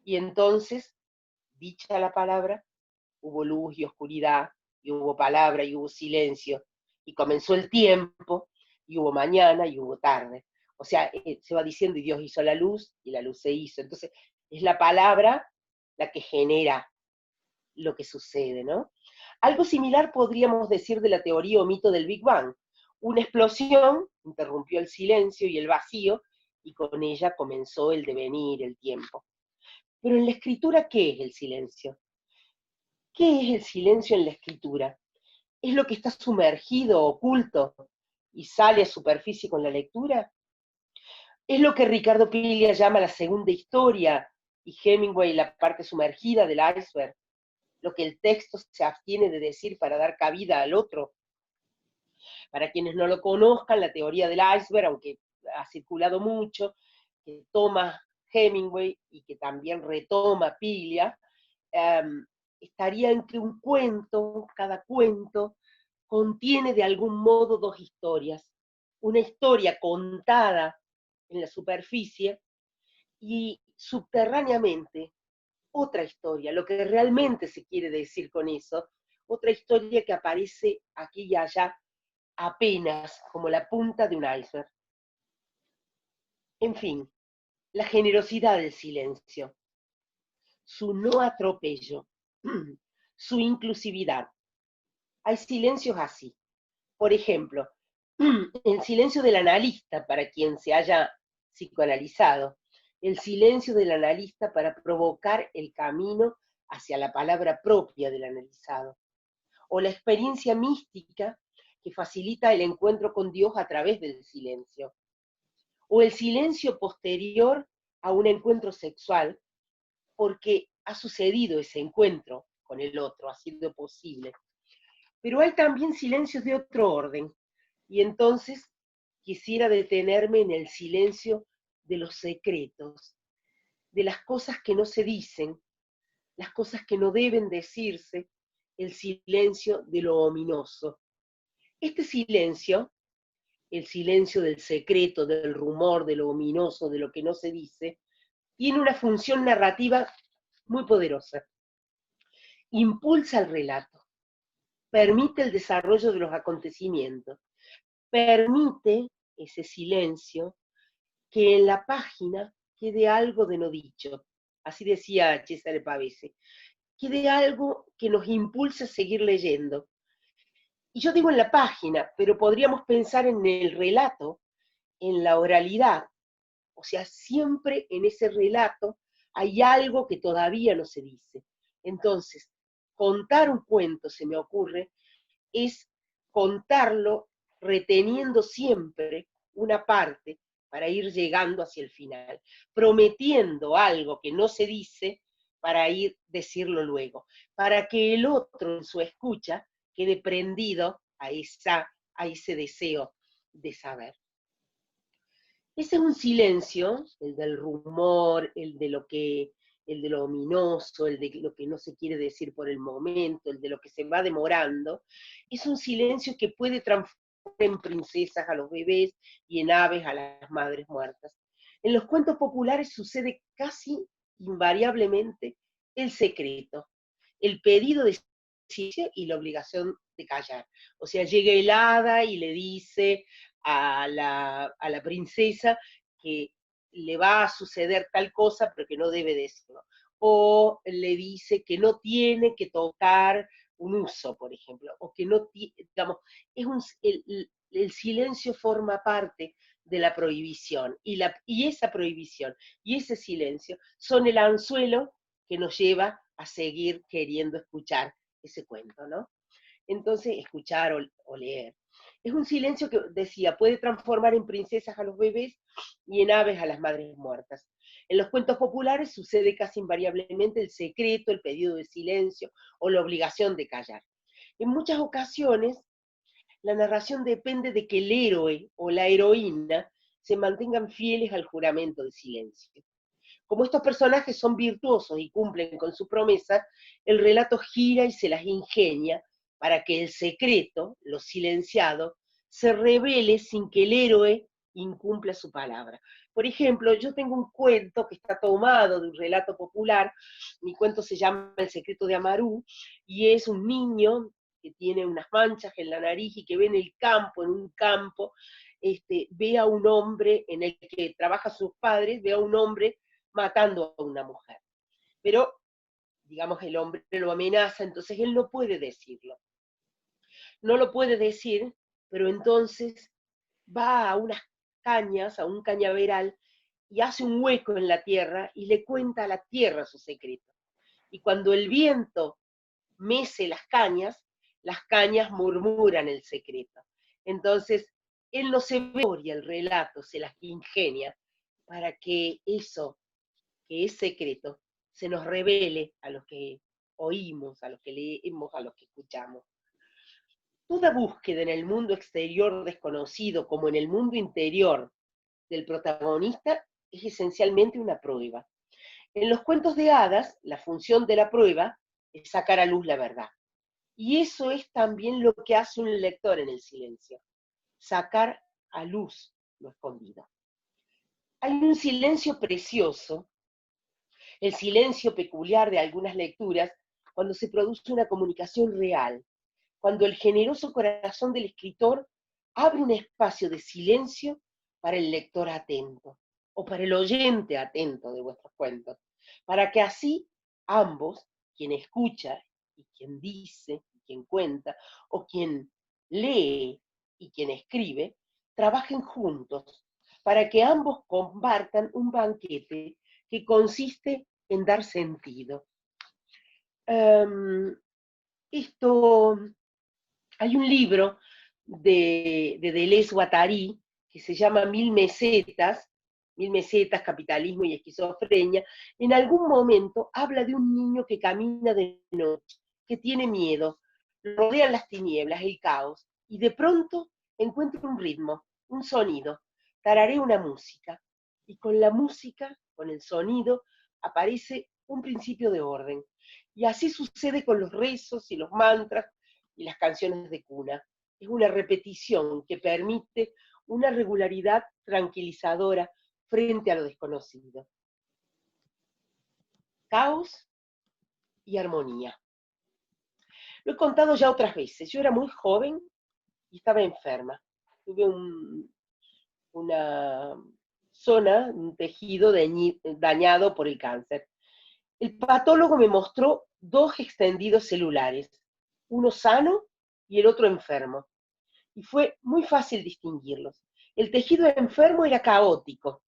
y entonces, dicha la palabra, hubo luz y oscuridad, y hubo palabra y hubo silencio, y comenzó el tiempo, y hubo mañana y hubo tarde. O sea, se va diciendo, y Dios hizo la luz, y la luz se hizo. Entonces, es la palabra la que genera lo que sucede, ¿no? Algo similar podríamos decir de la teoría o mito del Big Bang. Una explosión interrumpió el silencio y el vacío, y con ella comenzó el devenir, el tiempo. Pero en la escritura, ¿qué es el silencio? ¿Qué es el silencio en la escritura? ¿Es lo que está sumergido, oculto, y sale a superficie con la lectura? ¿Es lo que Ricardo Piglia llama la segunda historia, y Hemingway la parte sumergida del iceberg? Lo que el texto se abstiene de decir para dar cabida al otro. Para quienes no lo conozcan, la teoría del iceberg, aunque ha circulado mucho, que toma Hemingway y que también retoma Piglia, estaría en que un cuento, cada cuento, contiene de algún modo dos historias. Una historia contada en la superficie y subterráneamente otra historia, lo que realmente se quiere decir con eso, otra historia que aparece aquí y allá apenas como la punta de un iceberg. En fin, la generosidad del silencio, su no atropello, su inclusividad. Hay silencios así. Por ejemplo, el silencio del analista, para quien se haya psicoanalizado, el silencio del analista para provocar el camino hacia la palabra propia del analizado, o la experiencia mística que facilita el encuentro con Dios a través del silencio, o el silencio posterior a un encuentro sexual, porque ha sucedido ese encuentro con el otro, ha sido posible. Pero hay también silencios de otro orden, y entonces quisiera detenerme en el silencio de los secretos, de las cosas que no se dicen, las cosas que no deben decirse, el silencio de lo ominoso. Este silencio, el silencio del secreto, del rumor, de lo ominoso, de lo que no se dice, tiene una función narrativa muy poderosa. Impulsa el relato, permite el desarrollo de los acontecimientos, permite ese silencio que en la página quede algo de no dicho. Así decía Cesare Pavese, quede algo que nos impulse a seguir leyendo. Y yo digo en la página, pero podríamos pensar en el relato, en la oralidad, o sea, siempre en ese relato hay algo que todavía no se dice. Entonces, contar un cuento, se me ocurre, es contarlo reteniendo siempre una parte para ir llegando hacia el final, prometiendo algo que no se dice para ir decirlo luego, para que el otro en su escucha quede prendido a ese deseo de saber. Ese es un silencio, el del rumor, el de lo ominoso, el de lo que no se quiere decir por el momento, el de lo que se va demorando. Es un silencio que puede transformar en princesas a los bebés y en aves a las madres muertas. En los cuentos populares sucede casi invariablemente el secreto, el pedido de silencio y la obligación de callar. O sea, llega el hada y le dice a la princesa que le va a suceder tal cosa, pero que no debe decirlo. O le dice que no tiene que tocar un uso, por ejemplo, o que no tiene, digamos, el silencio forma parte de la prohibición, y esa prohibición y ese silencio son el anzuelo que nos lleva a seguir queriendo escuchar ese cuento, ¿no? Entonces, escuchar o leer. Es un silencio que, decía, puede transformar en princesas a los bebés y en aves a las madres muertas. En los cuentos populares sucede casi invariablemente el secreto, el pedido de silencio o la obligación de callar. En muchas ocasiones, la narración depende de que el héroe o la heroína se mantengan fieles al juramento de silencio. Como estos personajes son virtuosos y cumplen con su promesa, el relato gira y se las ingenia para que el secreto, lo silenciado, se revele sin que el héroe incumpla su palabra. Por ejemplo, yo tengo un cuento que está tomado de un relato popular, mi cuento se llama El secreto de Amarú, y es un niño que tiene unas manchas en la nariz y que ve en el campo, en un campo, ve a un hombre en el que trabajan sus padres, ve a un hombre matando a una mujer. Pero, digamos, el hombre lo amenaza, entonces él no puede decirlo. No lo puede decir, pero entonces va a unas cañas, a un cañaveral, y hace un hueco en la tierra y le cuenta a la tierra su secreto. Y cuando el viento mece las cañas murmuran el secreto. Entonces, él no se ve y el relato se las ingenia para que eso, que es secreto, se nos revele a los que oímos, a los que leemos, a los que escuchamos. Toda búsqueda en el mundo exterior desconocido, como en el mundo interior del protagonista, es esencialmente una prueba. En los cuentos de hadas, la función de la prueba es sacar a luz la verdad. Y eso es también lo que hace un lector en el silencio, sacar a luz lo escondido. Hay un silencio precioso, el silencio peculiar de algunas lecturas, cuando se produce una comunicación real, cuando el generoso corazón del escritor abre un espacio de silencio para el lector atento, o para el oyente atento de vuestros cuentos, para que así ambos, quien escucha y quien dice, y quien cuenta, o quien lee y quien escribe, trabajen juntos, para que ambos compartan un banquete que consiste en dar sentido. Hay un libro de Deleuze Guattari que se llama 1000 mesetas, capitalismo y esquizofrenia. En algún momento habla de un niño que camina de noche, que tiene miedo, lo rodean las tinieblas, el caos, y de pronto encuentra un ritmo, un sonido, tararea una música, y con la música, con el sonido, aparece un principio de orden. Y así sucede con los rezos y los mantras y las canciones de cuna. Es una repetición que permite una regularidad tranquilizadora frente a lo desconocido. Caos y armonía. Lo he contado ya otras veces. Yo era muy joven y estaba enferma. Tuve una zona, un tejido dañado por el cáncer. El patólogo me mostró 2 extendidos celulares, uno sano y el otro enfermo. Y fue muy fácil distinguirlos. El tejido enfermo era caótico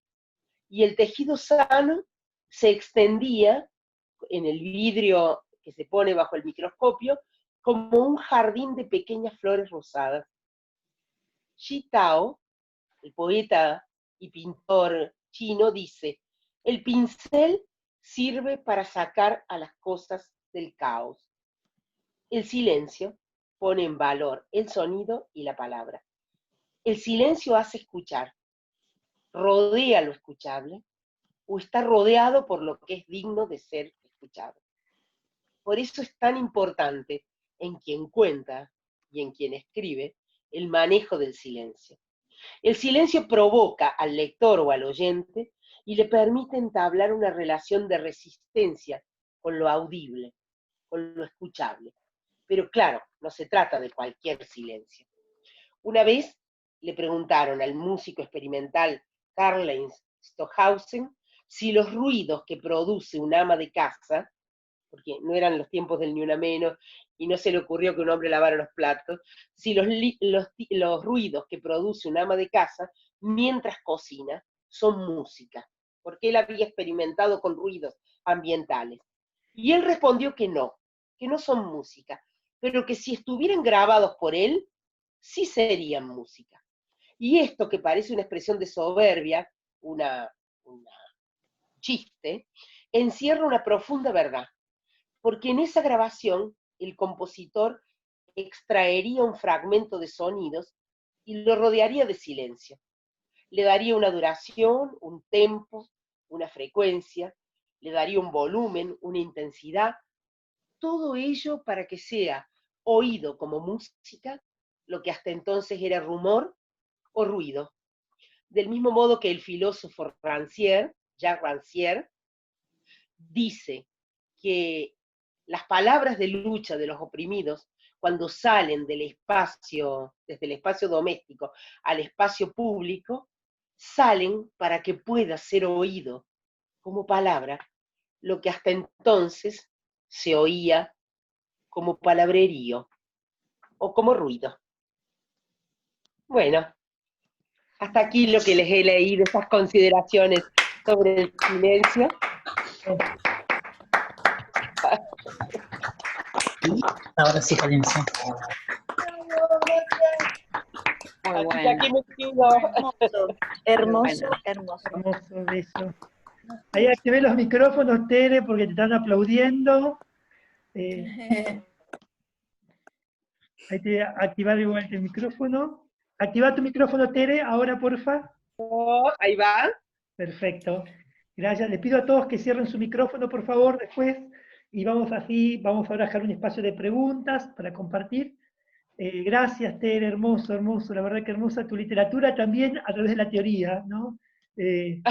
y el tejido sano se extendía en el vidrio que se pone bajo el microscopio como un jardín de pequeñas flores rosadas. Xi Tao, el poeta y pintor chino, dice: el pincel sirve para sacar a las cosas del caos. El silencio pone en valor el sonido y la palabra. El silencio hace escuchar, rodea lo escuchable, o está rodeado por lo que es digno de ser escuchado. Por eso es tan importante en quien cuenta y en quien escribe el manejo del silencio. El silencio provoca al lector o al oyente y le permite entablar una relación de resistencia con lo audible, con lo escuchable. Pero claro, no se trata de cualquier silencio. Una vez le preguntaron al músico experimental Karl-Heinz Stockhausen si los ruidos que produce un ama de casa, porque no eran los tiempos del ni una menos, y no se le ocurrió que un hombre lavara los platos, si los ruidos que produce un ama de casa mientras cocina son música, porque él había experimentado con ruidos ambientales. Y él respondió que no son música, pero que si estuvieran grabados por él, sí serían música. Y esto, que parece una expresión de soberbia, una chiste, encierra una profunda verdad, porque en esa grabación el compositor extraería un fragmento de sonidos y lo rodearía de silencio. Le daría una duración, un tempo, una frecuencia, le daría un volumen, una intensidad, todo ello para que sea oído como música, lo que hasta entonces era rumor o ruido. Del mismo modo que el filósofo Jacques Rancière, dice que las palabras de lucha de los oprimidos, cuando salen del espacio, desde el espacio doméstico al espacio público, salen para que pueda ser oído como palabra lo que hasta entonces se oía como palabrerío o como ruido. Bueno, hasta aquí lo que les he leído, esas consideraciones sobre el silencio. Ahora sí, silencio. Muy bueno. Aquí me quedo. Hermoso. Hermoso eso. Ahí activé los micrófonos, Tere, porque te están aplaudiendo. Ahí te voy a activar igual el micrófono. Activa tu micrófono, Tere, ahora, porfa. Ahí va. Perfecto. Gracias. Les pido a todos que cierren su micrófono, por favor, después. Y vamos ahora a dejar un espacio de preguntas para compartir. Gracias, Tere, hermoso, hermoso. La verdad que hermosa tu literatura también a través de la teoría, ¿no? Sí.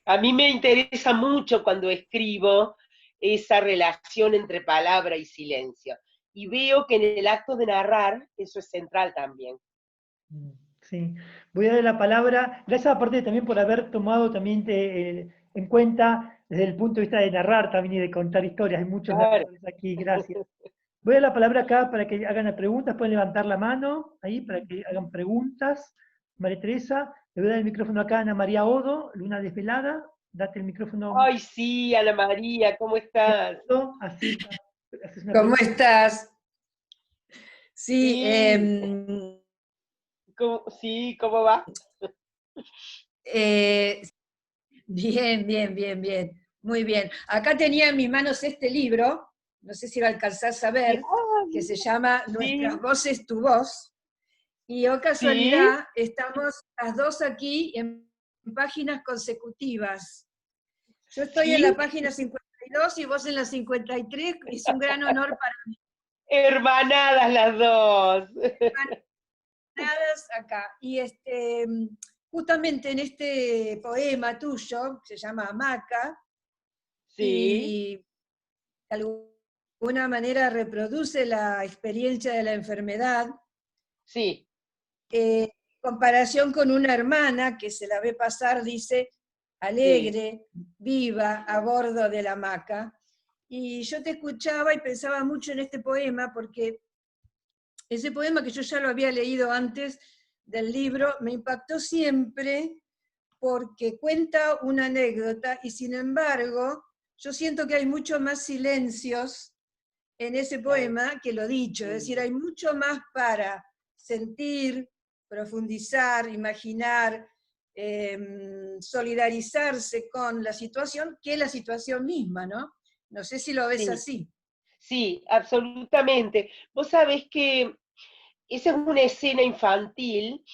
A mí me interesa mucho cuando escribo esa relación entre palabra y silencio. Y veo que en el acto de narrar eso es central también. Sí. Voy a darle la palabra, gracias aparte también por haber tomado también en cuenta desde el punto de vista de narrar también y de contar historias. Hay muchos narradores aquí, gracias. Voy a dar la palabra acá para que hagan las preguntas, pueden levantar la mano ahí para que hagan preguntas. María Teresa, le voy a dar el micrófono acá a Ana María Odo, Luna Desvelada, date el micrófono. Ay, sí, Ana María, ¿cómo estás? Así, ¿Cómo estás? Sí, ¿Cómo va? Bien. Muy bien. Acá tenía en mis manos este libro, no sé si lo alcanzás a ver, que se llama Nuestras voces, tu voz. Y oh casualidad, estamos las dos aquí en páginas consecutivas. Yo estoy en la página 52 y vos en la 53, es un gran honor para mí. Hermanadas las dos. Hermanadas acá. Y justamente en este poema tuyo, que se llama Hamaca, y de alguna manera reproduce la experiencia de la enfermedad. Sí. En comparación con una hermana que se la ve pasar, dice, alegre, viva, a bordo de la hamaca. Y yo te escuchaba y pensaba mucho en este poema, porque ese poema que yo ya lo había leído antes del libro, me impactó siempre porque cuenta una anécdota y sin embargo yo siento que hay mucho más silencios en ese poema que lo dicho, es decir, hay mucho más para sentir, profundizar, imaginar, solidarizarse con la situación que la situación misma, ¿no? No sé si lo ves así. Sí, absolutamente. Vos sabés que esa es una escena infantil,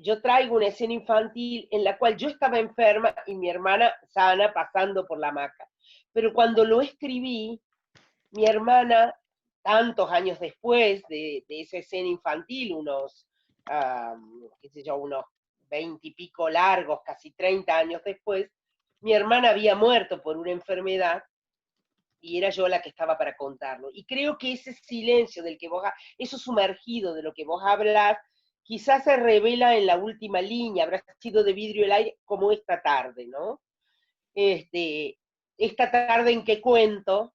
yo traigo una escena infantil en la cual yo estaba enferma y mi hermana sana pasando por la hamaca. Pero cuando lo escribí, mi hermana, tantos años después de esa escena infantil, unos, qué sé yo, unos 20 y pico largos, casi 30 años después, mi hermana había muerto por una enfermedad y era yo la que estaba para contarlo. Y creo que ese silencio del que vos, eso sumergido de lo que vos hablas, quizás se revela en la última línea, habrá sido de vidrio el aire, como esta tarde, ¿no? Esta tarde en que cuento,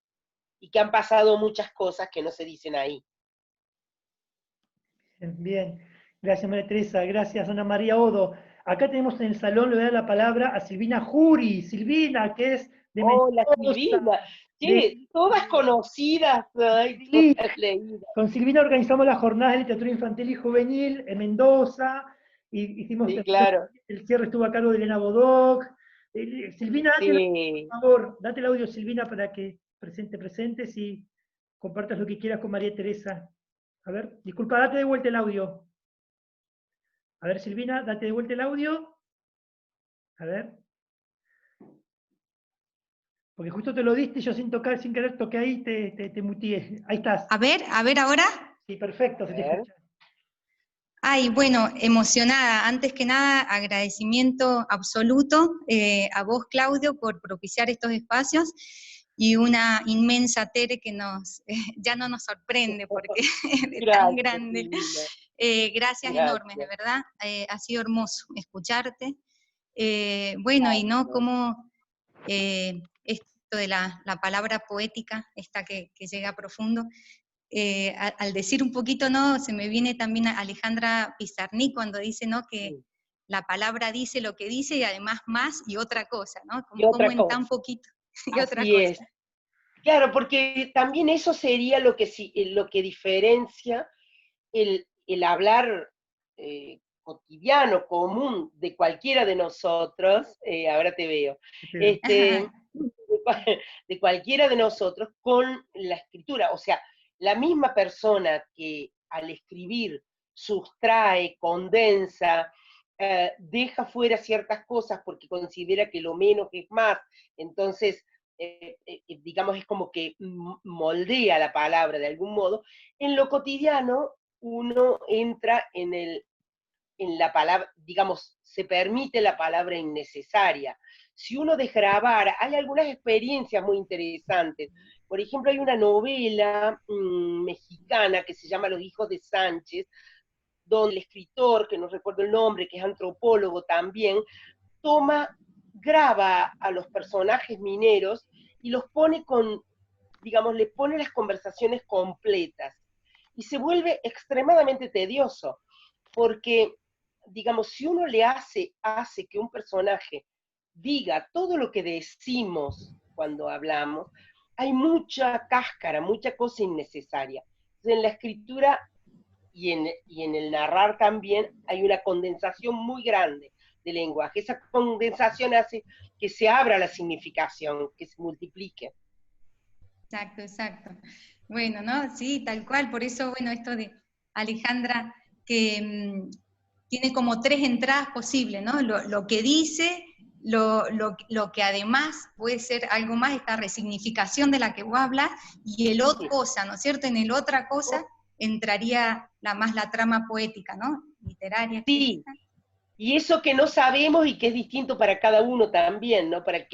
y que han pasado muchas cosas que no se dicen ahí. Bien, gracias María Teresa, gracias Ana María Odo. Acá tenemos en el salón, le voy a dar la palabra a Silvina Jury. Silvina, que es de Hola, Mendoza. Silvina. Sí, todas conocidas. Ay, Sí, todas leídas. con Silvina organizamos las jornadas de literatura infantil y juvenil en Mendoza. Y hicimos Sí, claro. El cierre estuvo a cargo de Elena Bodoc. Silvina, Sí. por favor, date el audio, Silvina, para que presentes y compartas lo que quieras con María Teresa. A ver, disculpa, date de vuelta el audio. A ver, Silvina, date de vuelta el audio. A ver. Porque justo te lo diste y yo sin tocar, sin querer toqué ahí, te muteé. Ahí estás. A ver ahora. Sí, perfecto, se te escucha. Ay, bueno, emocionada. Antes que nada, agradecimiento absoluto a vos, Claudio, por propiciar estos espacios, y una inmensa Tere que ya no nos sorprende porque es tan grande. Gracias enormes, de verdad. Ha sido hermoso escucharte. Bueno, y no como esto de la palabra poética, esta que llega profundo. Al decir un poquito, ¿no? Se me viene también a Alejandra Pizarnik cuando dice, ¿no? Que la palabra dice lo que dice y además más y otra cosa, ¿no? Como en tan poquito y otra cosa. Es. Claro, porque también eso sería lo que diferencia el hablar cotidiano, común, de cualquiera de nosotros, ahora te veo, de cualquiera de nosotros con la escritura. O sea, la misma persona que al escribir sustrae, condensa, deja fuera ciertas cosas porque considera que lo menos es más, entonces, digamos, es como que moldea la palabra de algún modo. En lo cotidiano, uno entra en la palabra, digamos, se permite la palabra innecesaria. Si uno desgrabara, hay algunas experiencias muy interesantes. Por ejemplo, hay una novela mexicana que se llama Los hijos de Sánchez, donde el escritor, que no recuerdo el nombre, que es antropólogo también, graba a los personajes mineros y los pone digamos, le pone las conversaciones completas. Y se vuelve extremadamente tedioso, porque, digamos, si uno le hace que un personaje diga todo lo que decimos cuando hablamos, hay mucha cáscara, mucha cosa innecesaria. Entonces, en la escritura y en el narrar también hay una condensación muy grande de lenguaje. Esa condensación hace que se abra la significación, que se multiplique. Exacto, exacto. Bueno, ¿no? Sí, tal cual. Por eso, bueno, esto de Alejandra, que tiene como 3 entradas posibles, ¿no? Lo que dice, lo que además puede ser algo más, esta resignificación de la que vos hablas, y el otra cosa, ¿no es cierto? En el otra cosa entraría la trama poética, ¿no? Literaria. Sí, y eso que no sabemos y que es distinto para cada uno también, ¿no? Para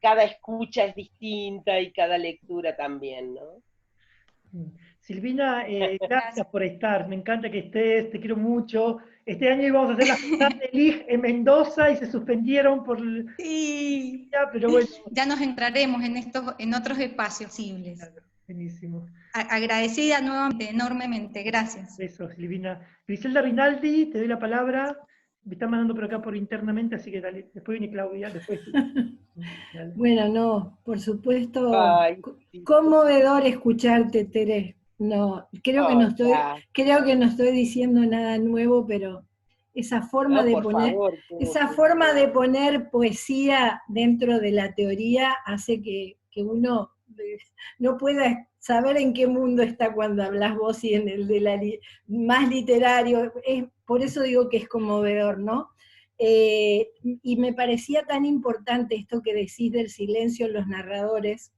cada escucha es distinta y cada lectura también, ¿no? Silvina, gracias por estar, me encanta que estés, te quiero mucho. Este año íbamos a hacer la jornada de LIG en Mendoza y se suspendieron por... Sí, pero bueno. Ya nos entraremos en otros espacios posibles. Claro, buenísimo. Agradecida nuevamente, enormemente, gracias. Eso, Silvina. Griselda Rinaldi, te doy la palabra. Me está mandando por acá por internamente, así que dale, después viene Claudia, después. Dale. Bueno, no, por supuesto, Ay, sí. conmovedor escucharte, Tere. No, creo que no estoy diciendo nada nuevo, pero esa forma de poner poesía dentro de la teoría hace que uno no pueda saber en qué mundo está cuando hablas vos y en el de más literario. Por eso digo que es conmovedor, ¿no? Y me parecía tan importante esto que decís del silencio en los narradores,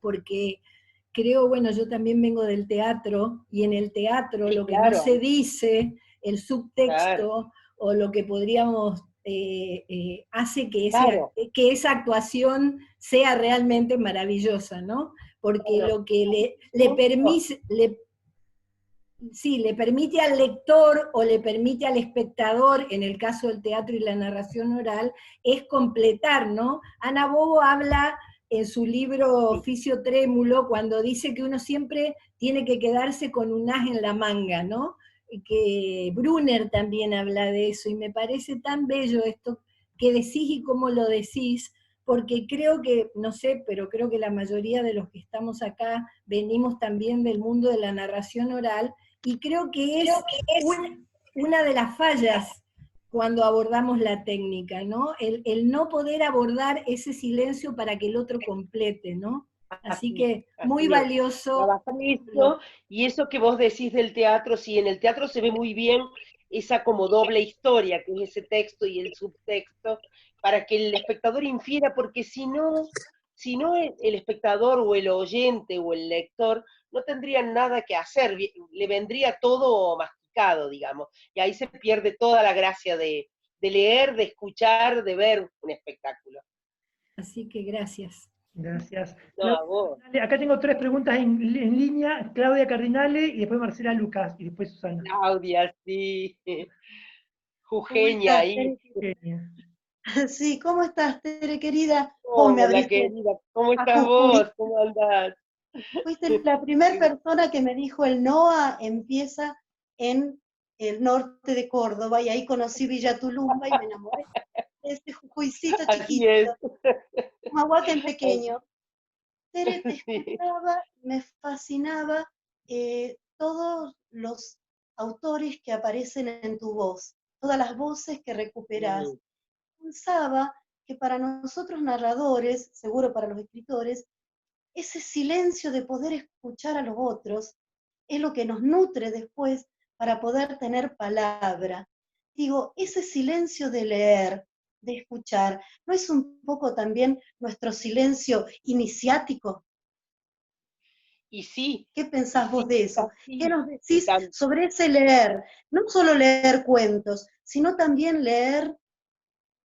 porque creo, bueno, yo también vengo del teatro, y en el teatro lo que no se dice, el subtexto, o lo que podríamos, hace que esa actuación sea realmente maravillosa, ¿no? Porque lo que le permite... le permite al lector o le permite al espectador, en el caso del teatro y la narración oral, es completar, ¿no? Ana Bobo habla en su libro Oficio Trémulo, cuando dice que uno siempre tiene que quedarse con un as en la manga, ¿no? Que Brunner también habla de eso, y me parece tan bello esto que decís y cómo lo decís, porque creo que, no sé, pero creo que la mayoría de los que estamos acá venimos también del mundo de la narración oral, y creo que es una de las fallas cuando abordamos la técnica, ¿no? El no poder abordar ese silencio para que el otro complete, ¿no? Así que muy valioso. Y eso que vos decís del teatro, sí, en el teatro se ve muy bien esa como doble historia, que es ese texto y el subtexto, para que el espectador infiera, porque si no el espectador o el oyente o el lector no tendrían nada que hacer, le vendría todo masticado, digamos, y ahí se pierde toda la gracia de leer, de escuchar, de ver un espectáculo. Así que gracias. Gracias. No, a vos. Acá tengo 3 preguntas en línea, Claudia Cardinale, y después Marcela Lucas, y después Susana. Claudia, sí. Jujeña ahí. Sí, ¿cómo estás, Tere, querida? Hola, querida, ¿cómo estás vos? ¿Cómo andás? Fuiste la primera persona que me dijo el NOA empieza en el norte de Córdoba, y ahí conocí Villa Tulumba y me enamoré de este Jujuicito chiquito, un Ahuaten pequeño. Tere, te escuchaba, me fascinaba todos los autores que aparecen en tu voz, todas las voces que recuperás. Pensaba que para nosotros narradores, seguro para los escritores, ese silencio de poder escuchar a los otros es lo que nos nutre después para poder tener palabra. Digo, ese silencio de leer, de escuchar, ¿no es un poco también nuestro silencio iniciático? Y sí. ¿Qué pensás vos de eso? ¿Qué nos decís sobre ese leer? No solo leer cuentos, sino también leer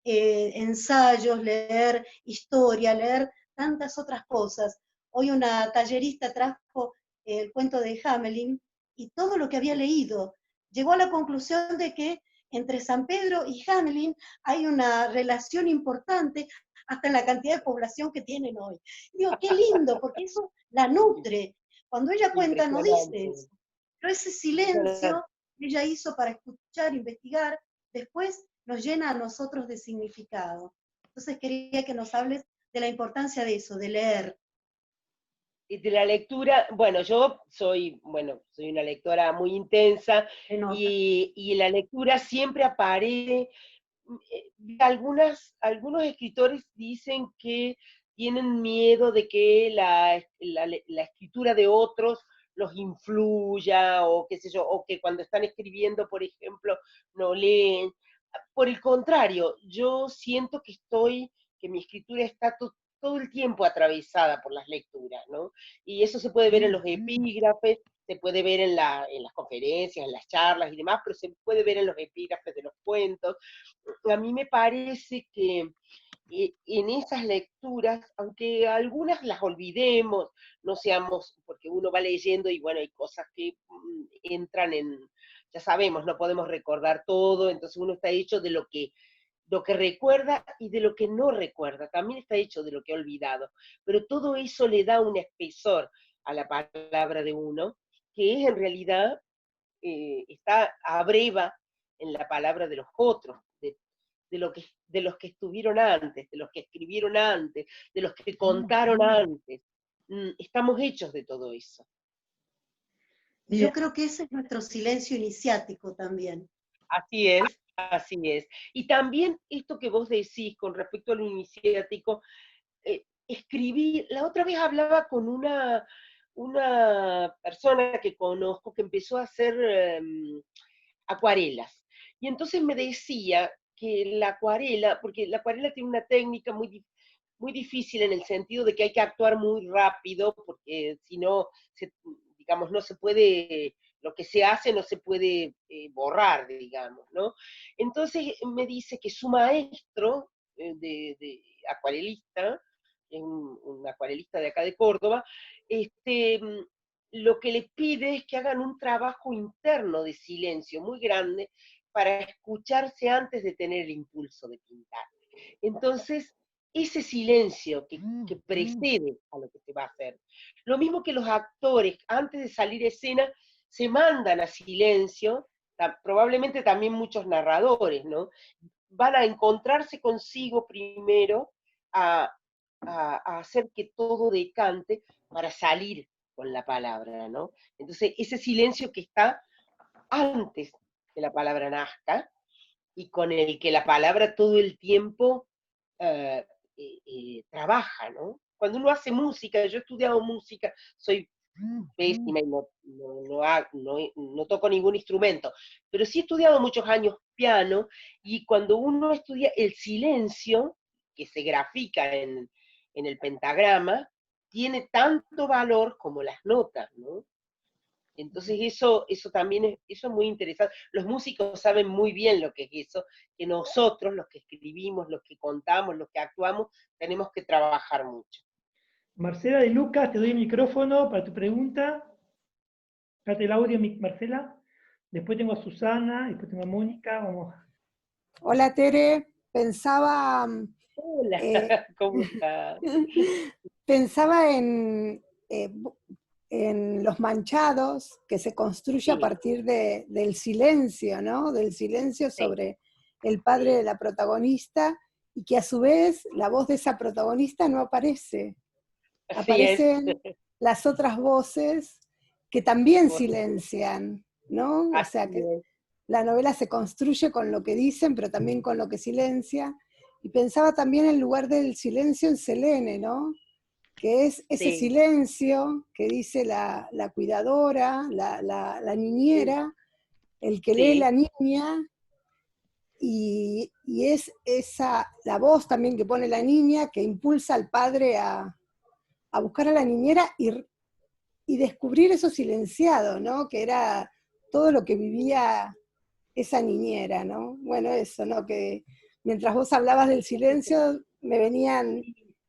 ensayos, leer historia, leer tantas otras cosas. Hoy una tallerista trajo el cuento de Hamelin y todo lo que había leído. Llegó a la conclusión de que entre San Pedro y Hamelin hay una relación importante hasta en la cantidad de población que tienen hoy. Digo, qué lindo, porque eso la nutre. Cuando ella cuenta no dice eso, pero ese silencio que ella hizo para escuchar, investigar, después nos llena a nosotros de significado. Entonces quería que nos hables de la importancia de eso, de leer. Y de la lectura, bueno, yo soy una lectora muy intensa, y la lectura siempre aparece. Algunos escritores dicen que tienen miedo de que la escritura de otros los influya, o qué sé yo, o que cuando están escribiendo, por ejemplo, no leen. Por el contrario, yo siento que mi escritura está todo el tiempo atravesada por las lecturas, ¿no? Y eso se puede ver en los epígrafes, se puede ver en las conferencias, en las charlas y demás, pero se puede ver en los epígrafes de los cuentos. A mí me parece que en esas lecturas, aunque algunas las olvidemos, no seamos, porque uno va leyendo y bueno, hay cosas que entran ya sabemos, no podemos recordar todo, entonces uno está hecho de lo que recuerda y de lo que no recuerda, también está hecho de lo que ha olvidado, pero todo eso le da un espesor a la palabra de uno, que es en realidad, está abreva en la palabra de los otros, de los que estuvieron antes, de los que escribieron antes, de los que contaron antes. Estamos hechos de todo eso. Y yo creo que ese es nuestro silencio iniciático también. Así es, así es. Y también esto que vos decís con respecto a lo iniciático, escribí, la otra vez hablaba con una persona que conozco que empezó a hacer acuarelas. Y entonces me decía que la acuarela, porque la acuarela tiene una técnica muy difícil en el sentido de que hay que actuar muy rápido, porque si no, digamos, no se puede, lo que se hace no se puede borrar, digamos, ¿no? Entonces me dice que su maestro de acuarelista, un acuarelista de acá de Córdoba, lo que les pide es que hagan un trabajo interno de silencio muy grande para escucharse antes de tener el impulso de pintar. Entonces, ese silencio que precede a lo que se va a hacer. Lo mismo que los actores, antes de salir a escena, se mandan a silencio, probablemente también muchos narradores, ¿no? Van a encontrarse consigo primero, a hacer que todo decante para salir con la palabra, ¿no? Entonces, ese silencio que está antes que la palabra nazca, y con el que la palabra todo el tiempo trabaja, ¿no? Cuando uno hace música, yo he estudiado música, soy pésima y no toco ningún instrumento, pero sí he estudiado muchos años piano, y cuando uno estudia el silencio, que se grafica en el pentagrama, tiene tanto valor como las notas, ¿no? Entonces eso también eso es muy interesante. Los músicos saben muy bien lo que es eso, que nosotros, los que escribimos, los que contamos, los que actuamos, tenemos que trabajar mucho. Marcela de Lucas, te doy el micrófono para tu pregunta. Date el audio, Marcela. Después tengo a Susana, después tengo a Mónica. Vamos. Hola, Tere. Pensaba... Hola, ¿cómo estás? Pensaba en los manchados, que se construye a partir del silencio, ¿no? Del silencio sobre el padre de la protagonista, y que a su vez la voz de esa protagonista no aparece. Aparecen las otras voces que también silencian, ¿no? O sea que la novela se construye con lo que dicen, pero también con lo que silencia. Y pensaba también en el lugar del silencio en Selene, ¿no? Que es ese silencio que dice la cuidadora, la niñera, el que lee la niña, y es la voz también que pone la niña que impulsa al padre a buscar a la niñera y descubrir eso silenciado, ¿no? Que era todo lo que vivía esa niñera, ¿no? Bueno, eso, ¿no? Que mientras vos hablabas del silencio, me venían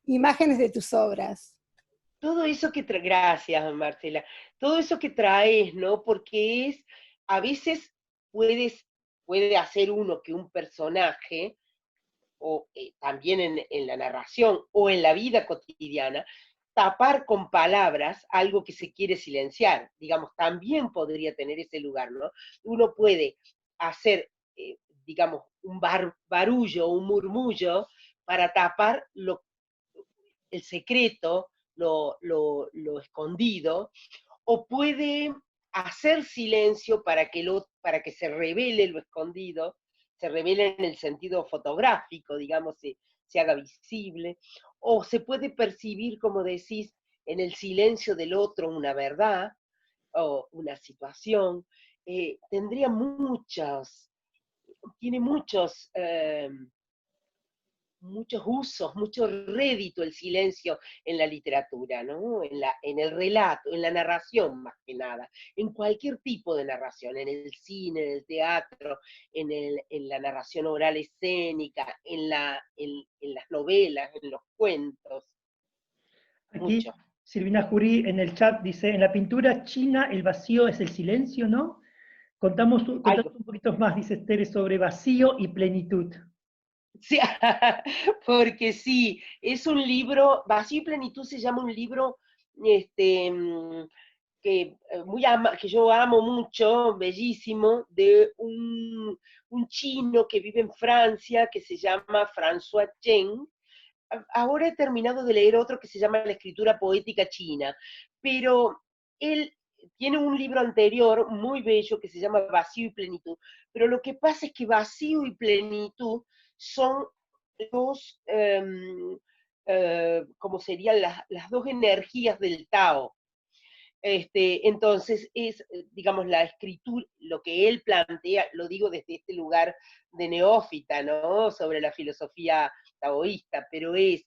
imágenes de tus obras. Todo eso que gracias, Marcela, todo eso que traes, ¿no? Porque a veces puede hacer uno que un personaje, o también en la narración, o en la vida cotidiana, tapar con palabras algo que se quiere silenciar, digamos, también podría tener ese lugar, ¿no? Uno puede hacer, digamos, un barullo, un murmullo, para tapar el secreto, lo escondido, o puede hacer silencio para que se revele lo escondido, se revele en el sentido fotográfico, digamos, se haga visible, o se puede percibir, como decís, en el silencio del otro una verdad, o una situación. Tiene muchos usos, mucho rédito el silencio en la literatura, ¿no? En el relato, en la narración más que nada, en cualquier tipo de narración, en el cine, en el teatro, en la narración oral escénica, en las novelas, en los cuentos. Aquí Mucho. Silvina Jurí en el chat dice, en la pintura china el vacío es el silencio, ¿no? Contanos un poquito más, dice Tere, sobre vacío y plenitud. Sí, porque sí, es un libro, Vacío y Plenitud se llama un libro que yo amo mucho, bellísimo, de un chino que vive en Francia, que se llama François Chen. Ahora he terminado de leer otro que se llama La escritura poética china, pero él tiene un libro anterior muy bello que se llama Vacío y Plenitud, pero lo que pasa es que vacío y plenitud son dos, como serían las dos energías del Tao. Entonces es, digamos, la escritura, lo que él plantea, lo digo desde este lugar de neófita, ¿no? Sobre la filosofía taoísta, pero es,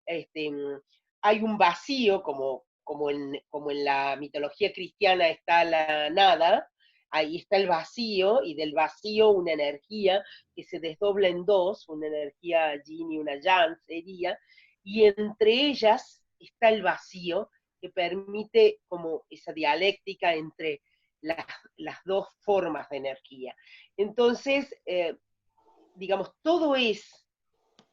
hay un vacío, como en la mitología cristiana está la nada, ahí está el vacío, y del vacío una energía que se desdobla en dos, una energía yin y una yang sería, y entre ellas está el vacío, que permite como esa dialéctica entre las dos formas de energía. Entonces, digamos, todo es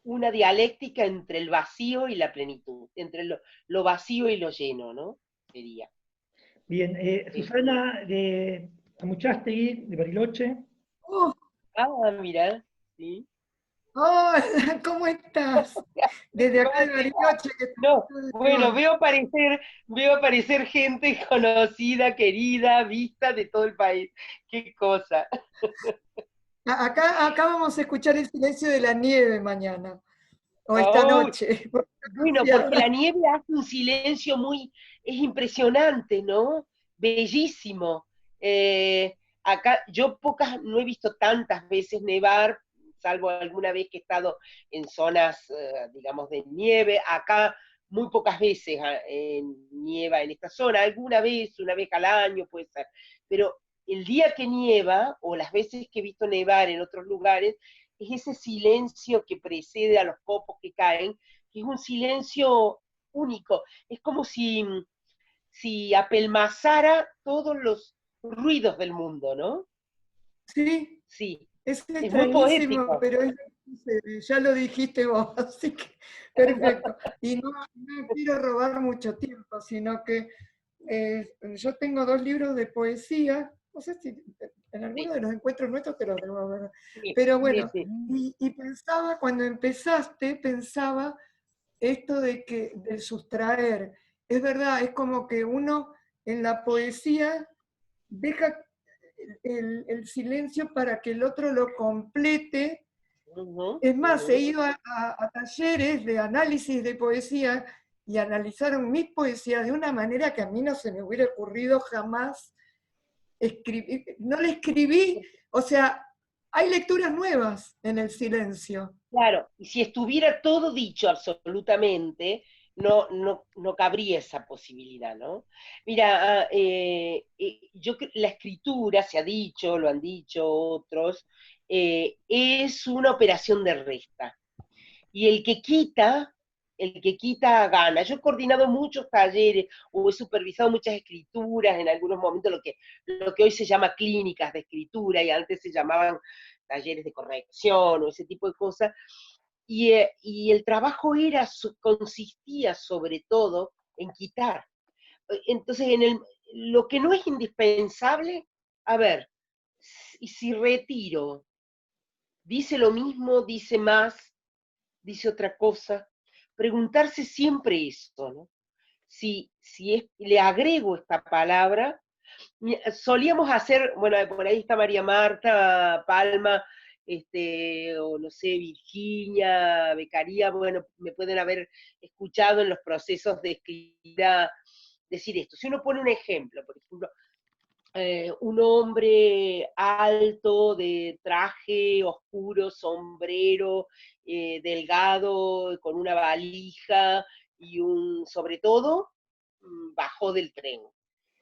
una dialéctica entre el vacío y la plenitud, entre lo vacío y lo lleno, ¿no? Sería. Bien, Susana de Amuchastegui, de Bariloche. Oh. Ah, mira, sí. Hola, ¿cómo estás? Desde acá de Bariloche. No, bueno, veo aparecer gente conocida, querida, vista de todo el país. Qué cosa. Acá vamos a escuchar el silencio de la nieve mañana, o esta noche. Bueno, porque la nieve hace un silencio es impresionante, ¿no? Bellísimo. Acá yo no he visto tantas veces nevar, salvo alguna vez que he estado en zonas, digamos, de nieve. Acá muy pocas veces nieva en esta zona, una vez al año puede ser, pero el día que nieva, o las veces que he visto nevar en otros lugares, es ese silencio que precede a los copos que caen, que es un silencio único, es como si apelmazara todos los ruidos del mundo, ¿no? Sí. Sí. Es muy poético. Pero ya lo dijiste vos, así que perfecto. Y no quiero robar mucho tiempo, sino que yo tengo 2 libros de poesía, no sé si en alguno de los encuentros nuestros te los debo ver, pero bueno, y pensaba, cuando empezaste, pensaba esto del sustraer. Es verdad, es como que uno en la poesía deja el silencio para que el otro lo complete. Es más, he ido a talleres de análisis de poesía y analizaron mis poesías de una manera que a mí no se me hubiera ocurrido jamás escribir. No le escribí, o sea, hay lecturas nuevas en el silencio. Claro, y si estuviera todo dicho absolutamente, no cabría esa posibilidad, ¿no? Mira, la escritura, se ha dicho, lo han dicho otros, es una operación de resta. Y el que quita gana. Yo he coordinado muchos talleres, o he supervisado muchas escrituras, en algunos momentos lo que hoy se llama clínicas de escritura, y antes se llamaban talleres de corrección, o ese tipo de cosas, y el trabajo consistía sobre todo en quitar. Entonces, lo que no es indispensable, a ver, si retiro, dice lo mismo, dice más, dice otra cosa, preguntarse siempre esto, ¿no? Si le agrego esta palabra, solíamos hacer, bueno, por ahí está María Marta Palma, o no sé, Virginia, Becaría, bueno, me pueden haber escuchado en los procesos de escritura decir esto. Si uno pone un ejemplo, por ejemplo, un hombre alto, de traje oscuro, sombrero, delgado, con una valija, y sobre todo, bajó del tren.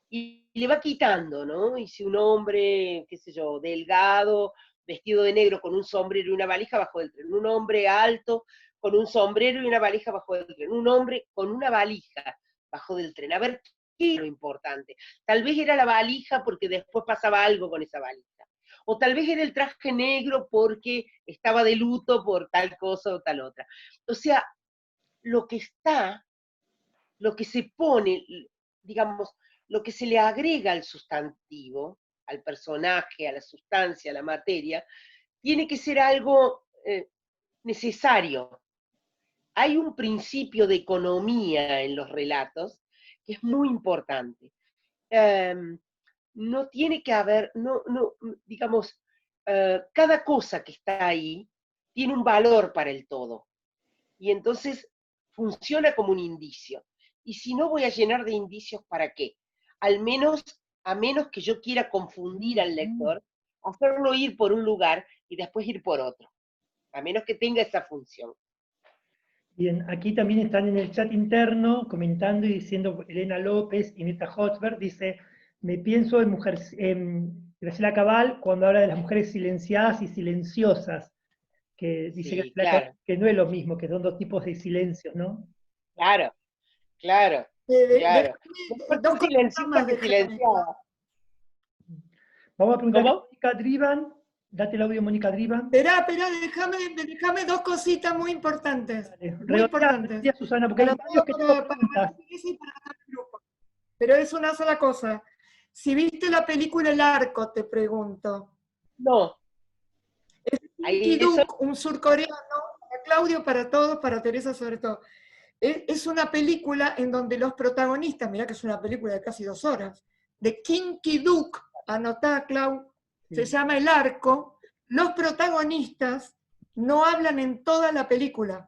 Y le va quitando, ¿no? Y si un hombre, qué sé yo, delgado, vestido de negro, con un sombrero y una valija, bajó del tren. Un hombre alto, con un sombrero y una valija, bajó del tren. Un hombre con una valija, bajó del tren. A ver, ¿qué es lo importante? Tal vez era la valija porque después pasaba algo con esa valija. O tal vez era el traje negro porque estaba de luto por tal cosa o tal otra. O sea, lo que se pone, digamos, lo que se le agrega al sustantivo, al personaje, a la sustancia, a la materia, tiene que ser algo necesario. Hay un principio de economía en los relatos que es muy importante. No tiene que haber, digamos, cada cosa que está ahí tiene un valor para el todo. Y entonces funciona como un indicio. Y si no, voy a llenar de indicios, ¿para qué? A menos que yo quiera confundir al lector, hacerlo ir por un lugar y después ir por otro. A menos que tenga esa función. Bien, aquí también están en el chat interno comentando y diciendo Elena López y Neta Hotberg, dice, me pienso en Graciela Cabal cuando habla de las mujeres silenciadas y silenciosas, que dice Sí, claro. que no es lo mismo, que son dos tipos de silencios, ¿no? Claro, claro, claro. Dos silenciosas que silenciadas. Vamos a preguntar a Mónica Driban. Date el audio, Mónica Driban. Espera, déjame dos cositas muy importantes. Muy importantes. Susana, porque hay varios que tengo preguntas. Pero es una sola cosa. Si viste la película El Arco, te pregunto. No. Es Ki-duk, un surcoreano, para Claudio, para todos, para Teresa sobre todo. Es una película en donde los protagonistas, mirá que es una película de casi 2 horas, de Kim Ki-duk, anotá, Clau, se llama El Arco. Los protagonistas no hablan en toda la película.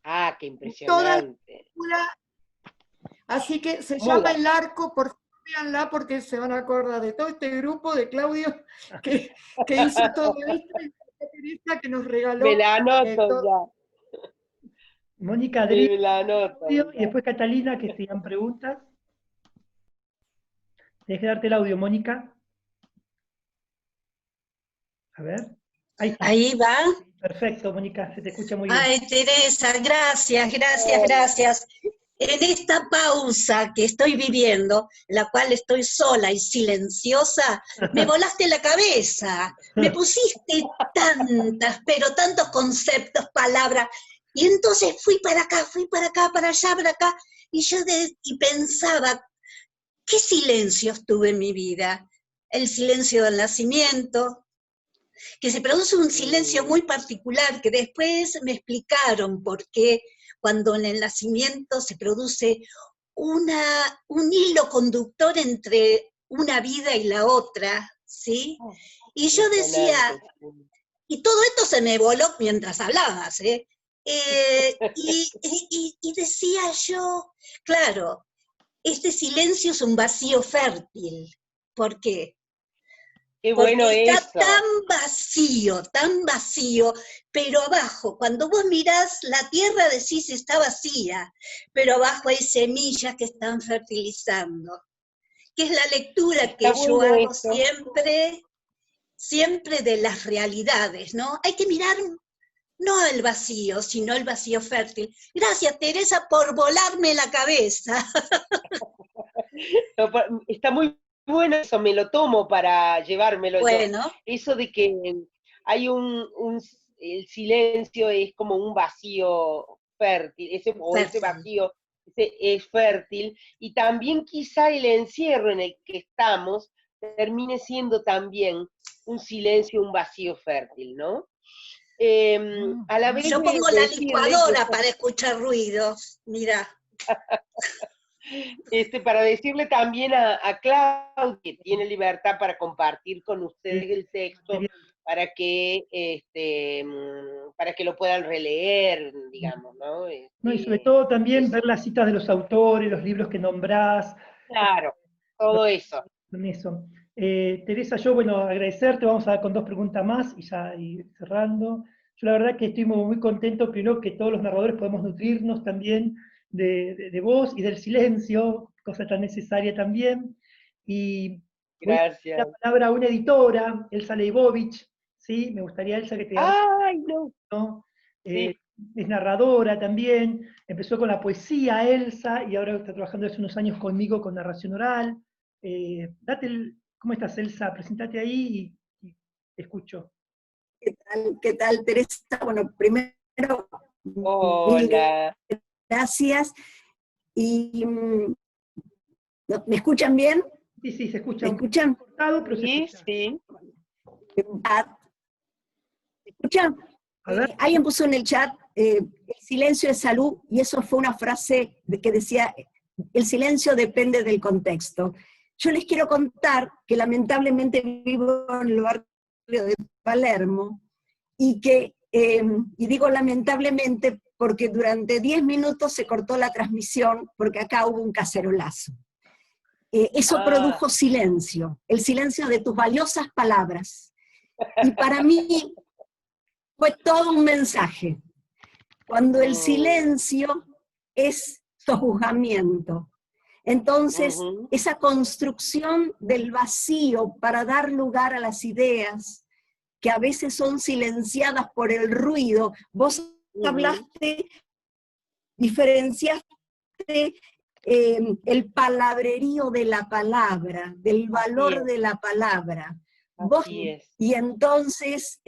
Ah, qué impresionante. Toda la película, así que se llama El Arco, por favor, véanla, porque se van a acordar de todo este grupo de Claudio que hizo todo esto, y Teresa que nos regaló. Me la anoto ya. Mónica Driban, y después Catalina, que sigan preguntas. Tienes que darte el audio, Mónica. A ver. Ahí va. Perfecto, Mónica, se te escucha muy bien. Ay, Teresa, gracias. En esta pausa que estoy viviendo, en la cual estoy sola y silenciosa, me volaste la cabeza. Me pusiste tantos conceptos, palabras. Y entonces fui para acá, para allá, para acá. Y yo pensaba, ¿qué silencios tuve en mi vida? El silencio del nacimiento, que se produce un silencio muy particular, que después me explicaron por qué cuando en el nacimiento se produce un hilo conductor entre una vida y la otra, ¿sí? Y yo decía, y todo esto se me voló mientras hablabas, ¿eh? Y decía yo, claro, este silencio es un vacío fértil. ¿Por qué? Qué bueno porque está eso. tan vacío, pero abajo, cuando vos mirás la tierra decís está vacía, pero abajo hay semillas que están fertilizando, que es la lectura que yo hago siempre de las realidades, ¿no? Hay que mirar no el vacío, sino el vacío fértil. Gracias, Teresa, por volarme la cabeza. Está muy bueno eso, me lo tomo para llevármelo yo. Eso de que hay el silencio es como un vacío fértil, ese vacío es fértil, y también quizá el encierro en el que estamos termine siendo también un silencio, un vacío fértil, ¿no? A la vez yo pongo la licuadora para escuchar ruidos, mira. Para decirle también a Claudia, que tiene libertad para compartir con ustedes el texto, para que lo puedan releer, digamos, ¿no? No, y sobre todo también ver las citas de los autores, los libros que nombrás. Claro, todo eso. Con eso. Teresa, yo, bueno, agradecerte, vamos a dar con 2 preguntas más y ya ir cerrando. Yo la verdad que estoy muy contento, primero que todos los narradores podemos nutrirnos también de vos y del silencio, cosa tan necesaria también. Y gracias. La palabra a una editora, Elsa Leibovich, ¿sí? Me gustaría, Elsa, que te ¡ay, no! Sí. Es narradora también, empezó con la poesía Elsa, y ahora está trabajando hace unos años conmigo con narración oral. ¿Cómo estás, Elsa? Presentate ahí y te escucho. ¿Qué tal, Teresa? Bueno, primero, hola. Gracias. Y ¿Me escuchan bien? Sí, sí, se escucha. ¿Me escuchan? Cortado, pero se escucha. Sí. ¿Me escuchan? Alguien puso en el chat, el silencio es salud, y eso fue una frase que decía, el silencio depende del contexto. Yo les quiero contar que lamentablemente vivo en el barrio de Palermo, y digo lamentablemente porque durante 10 minutos se cortó la transmisión porque acá hubo un cacerolazo. Eso produjo silencio, el silencio de tus valiosas palabras. Y para mí fue todo un mensaje. Cuando el silencio es sojuzgamiento. Entonces, esa construcción del vacío para dar lugar a las ideas, que a veces son silenciadas por el ruido. Vos hablaste, diferenciaste el palabrerío de la palabra, del valor de la palabra. Y entonces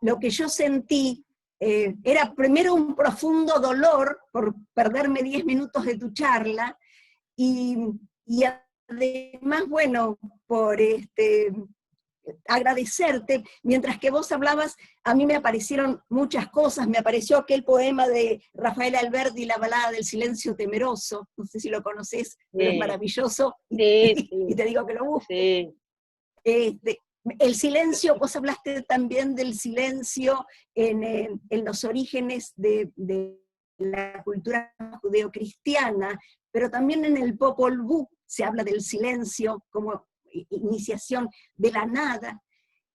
lo que yo sentí era primero un profundo dolor por perderme 10 minutos de tu charla, y además, bueno, por agradecerte. Mientras que vos hablabas, a mí me aparecieron muchas cosas. Me apareció aquel poema de Rafael Alberti, La balada del silencio temeroso, no sé si lo conocés, pero es maravilloso, y te digo que lo busques. El silencio, vos hablaste también del silencio en los orígenes de la cultura judeocristiana, pero también en el Popol Vuh se habla del silencio como iniciación de la nada,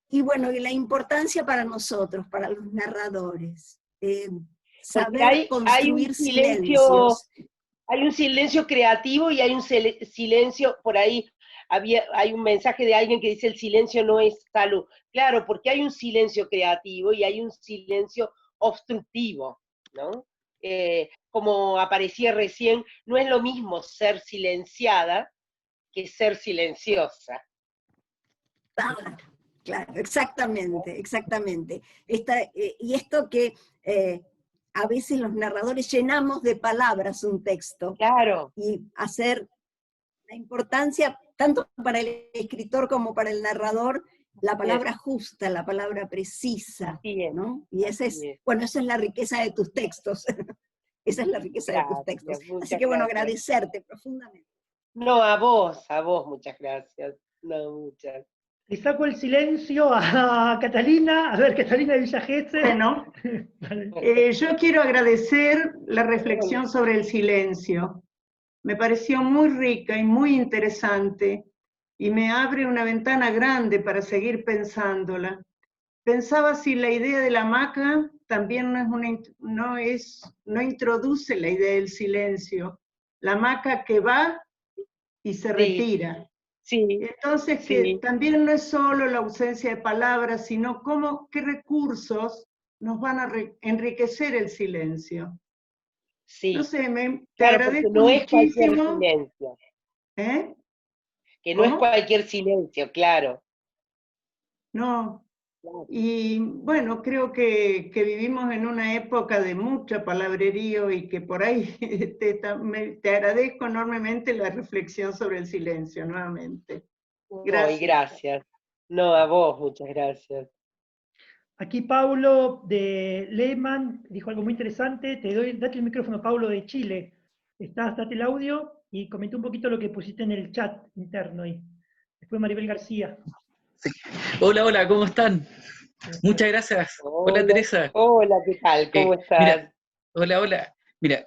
y bueno, y la importancia para nosotros, para los narradores, saber construir silencios. Hay un silencio creativo y hay un silencio, por ahí hay un mensaje de alguien que dice el silencio no es salud. Claro, porque hay un silencio creativo y hay un silencio obstructivo, ¿no? Como aparecía recién, no es lo mismo ser silenciada que ser silenciosa. Claro, exactamente, exactamente. Y esto que a veces los narradores llenamos de palabras un texto. Claro. Y hacer la importancia, tanto para el escritor como para el narrador, la palabra justa, la palabra precisa, ¿no? Y esa es, bueno, esa es la riqueza de tus textos. Esa es la riqueza de tus textos. Así que bueno, agradecerte profundamente. No, a vos, muchas gracias. No, muchas. Le saco el silencio a Catalina. A ver, Catalina Villa Gesell. Bueno, yo quiero agradecer la reflexión sobre el silencio. Me pareció muy rica y muy interesante, y me abre una ventana grande para seguir pensándola. Pensaba si la idea de la hamaca también no introduce la idea del silencio. La hamaca que va y se retira. Sí. Entonces, que también no es solo la ausencia de palabras, sino qué recursos nos van a enriquecer el silencio. Sí. No sé, te claro, agradezco no muchísimo. Es cualquier silencio. Que no es cualquier silencio, claro. No. Y bueno, creo que vivimos en una época de mucho palabrerío y que por ahí te agradezco enormemente la reflexión sobre el silencio nuevamente. Gracias. Gracias. No, a vos, muchas gracias. Aquí Paulo de Lehmann dijo algo muy interesante. Date el micrófono, Paulo de Chile. Date el audio y comenta un poquito lo que pusiste en el chat interno ahí. Después Maribel García. Sí. Hola, ¿cómo están? Muchas gracias. Hola Teresa. Hola, ¿qué tal? ¿Cómo estás? Mira, hola. Mira,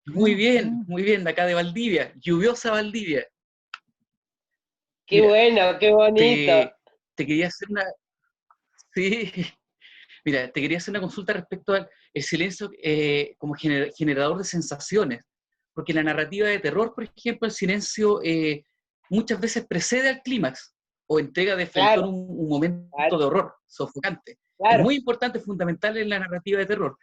muy bien, de acá de Valdivia, lluviosa Valdivia. Qué bueno, qué bonito. Te quería hacer te quería hacer una consulta respecto al silencio como generador de sensaciones. Porque en la narrativa de terror, por ejemplo, el silencio muchas veces precede al clímax o entrega de frente un momento de horror sofocante. Es muy importante, fundamental en la narrativa de terror,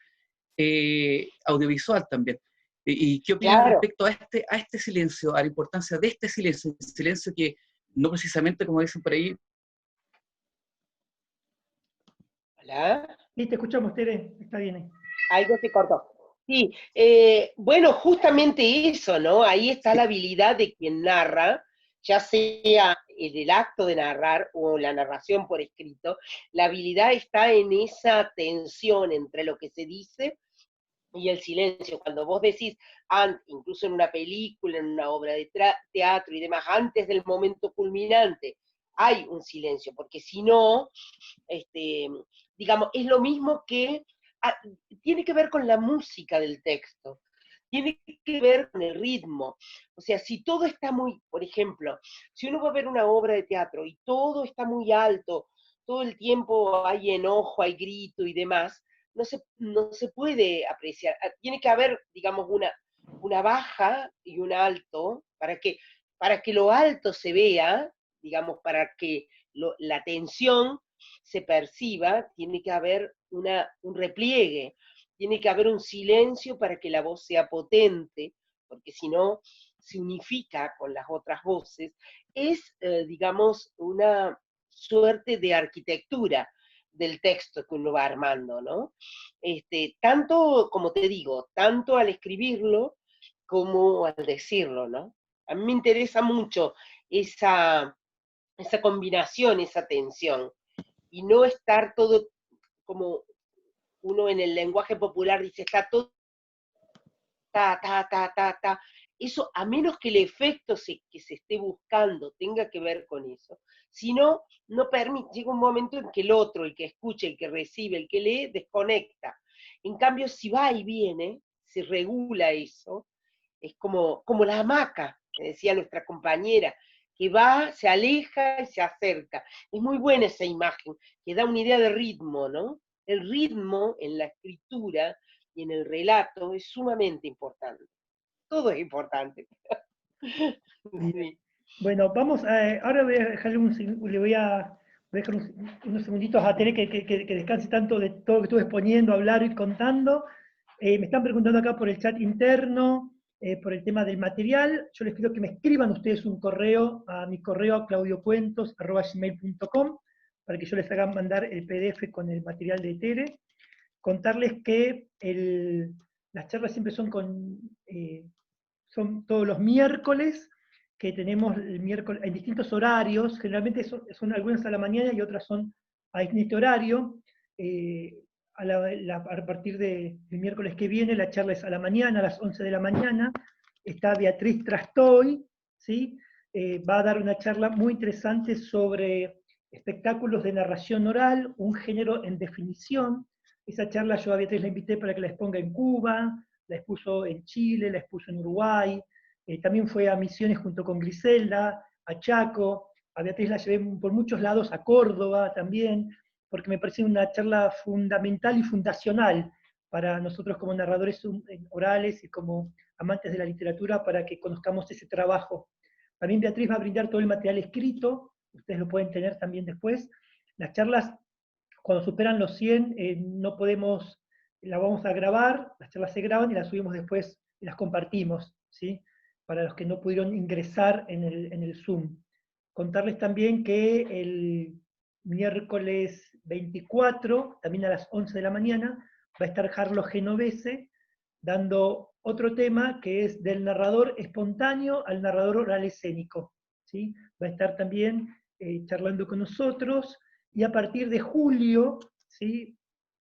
audiovisual también. ¿Y qué opinas respecto a este silencio, a la importancia de este silencio, el silencio que no precisamente, como dicen por ahí? ¿Hola? Sí, te escuchamos, Tere, está bien ahí. Algo se cortó. Sí, bueno, justamente eso, ¿no? Ahí está la habilidad de quien narra, ya sea en el acto de narrar o la narración por escrito, la habilidad está en esa tensión entre lo que se dice y el silencio. Cuando vos decís, incluso en una película, en una obra de teatro y demás, antes del momento culminante, hay un silencio, porque si no, digamos, es lo mismo que tiene que ver con la música del texto, tiene que ver con el ritmo. O sea, si todo está muy, por ejemplo, si uno va a ver una obra de teatro y todo está muy alto, todo el tiempo hay enojo, hay grito y demás, no se puede apreciar. Tiene que haber, digamos, una baja y un alto para que lo alto se vea, digamos, para que la tensión se perciba, tiene que haber un repliegue, tiene que haber un silencio para que la voz sea potente, porque si no se unifica con las otras voces. Es, digamos, una suerte de arquitectura del texto que uno va armando, ¿no? Tanto, como te digo, tanto al escribirlo como al decirlo, ¿no? A mí me interesa mucho esa combinación, esa tensión, y no estar todo como uno en el lenguaje popular dice, está todo ta, ta, ta, ta, ta. Eso, a menos que el efecto que se esté buscando tenga que ver con eso, si no, no permite, llega un momento en que el otro, el que escucha, el que recibe, el que lee, desconecta. En cambio, si va y viene, se regula eso, es como la hamaca, que decía nuestra compañera, que va, se aleja y se acerca. Es muy buena esa imagen, que da una idea de ritmo, ¿no? El ritmo en la escritura y en el relato es sumamente importante. Todo es importante. Sí. Bueno, vamos a, ahora voy a dejarle le voy a dejar unos segunditos a Tere que descanse tanto de todo lo que estuve exponiendo, hablar y contando. Me están preguntando acá por el chat interno, por el tema del material. Yo les pido que me escriban ustedes un correo a mi correo claudiocuentos@gmail.com para que yo les haga mandar el PDF con el material de Tere. Contarles que las charlas siempre son son todos los miércoles, que tenemos el miércoles en distintos horarios, generalmente son algunas a la mañana y otras son a este horario. A partir del miércoles que viene, la charla es a la mañana, a las 11 de la mañana. Está Beatriz Trastoy, ¿sí? Va a dar una charla muy interesante sobre espectáculos de narración oral, un género en definición. Esa charla yo a Beatriz la invité para que la exponga en Cuba, la expuso en Chile, la expuso en Uruguay, también fue a Misiones junto con Griselda, a Chaco, a Beatriz la llevé por muchos lados, a Córdoba también, porque me parece una charla fundamental y fundacional para nosotros como narradores orales y como amantes de la literatura, para que conozcamos ese trabajo. También Beatriz va a brindar todo el material escrito, ustedes lo pueden tener también después. Las charlas, cuando superan los 100, no podemos, las vamos a grabar, las charlas se graban y las subimos después y las compartimos, ¿sí? Para los que no pudieron ingresar en el Zoom. Contarles también que el miércoles 24, también a las 11 de la mañana, va a estar Carlos Genovese dando otro tema que es del narrador espontáneo al narrador oral escénico, ¿sí? Va a estar también charlando con nosotros, y a partir de julio, ¿sí?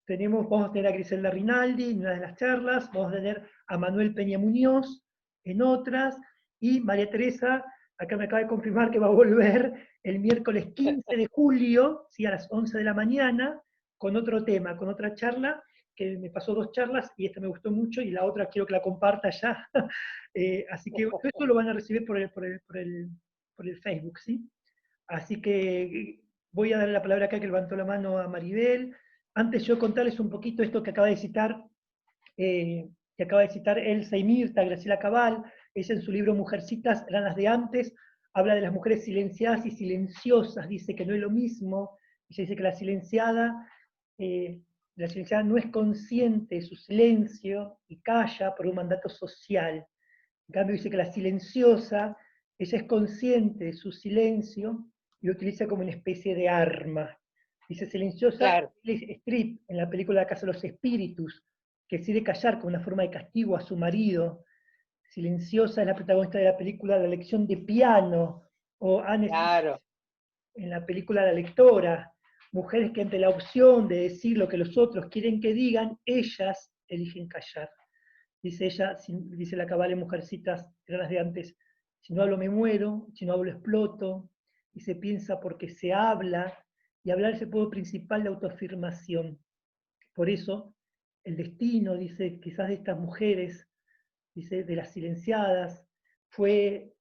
Vamos a tener a Griselda Rinaldi en una de las charlas, vamos a tener a Manuel Peña Muñoz en otras, y María Teresa, acá me acaba de confirmar que va a volver el miércoles 15 de julio, ¿sí? A las 11 de la mañana, con otro tema, con otra charla, que me pasó 2 charlas, y esta me gustó mucho, y la otra quiero que la comparta ya. Así que esto lo van a recibir por el Facebook, ¿sí? Así que voy a darle la palabra acá, que levantó la mano, a Maribel. Antes yo contarles un poquito esto que acaba de citar Elsa y Mirta, Graciela Cabal. Ella en su libro Mujercitas, eran las de antes, habla de las mujeres silenciadas y silenciosas, dice que no es lo mismo. Ella dice que la silenciada no es consciente de su silencio y calla por un mandato social. En cambio dice que la silenciosa, ella es consciente de su silencio y lo utiliza como una especie de arma. Dice silenciosa, claro. Streep, en la película La Casa de los Espíritus, que decide callar como una forma de castigo a su marido. Silenciosa es la protagonista de la película La lección de piano, o Anne en la película La lectora. Mujeres que ante la opción de decir lo que los otros quieren que digan, ellas eligen callar. Dice ella, dice la Cabal en Mujercitas, de las de antes, si no hablo me muero, si no hablo exploto, y se piensa porque se habla, y hablar es el modo principal de autoafirmación. Por eso, el destino, dice, quizás de estas mujeres, dice, de las silenciadas, fue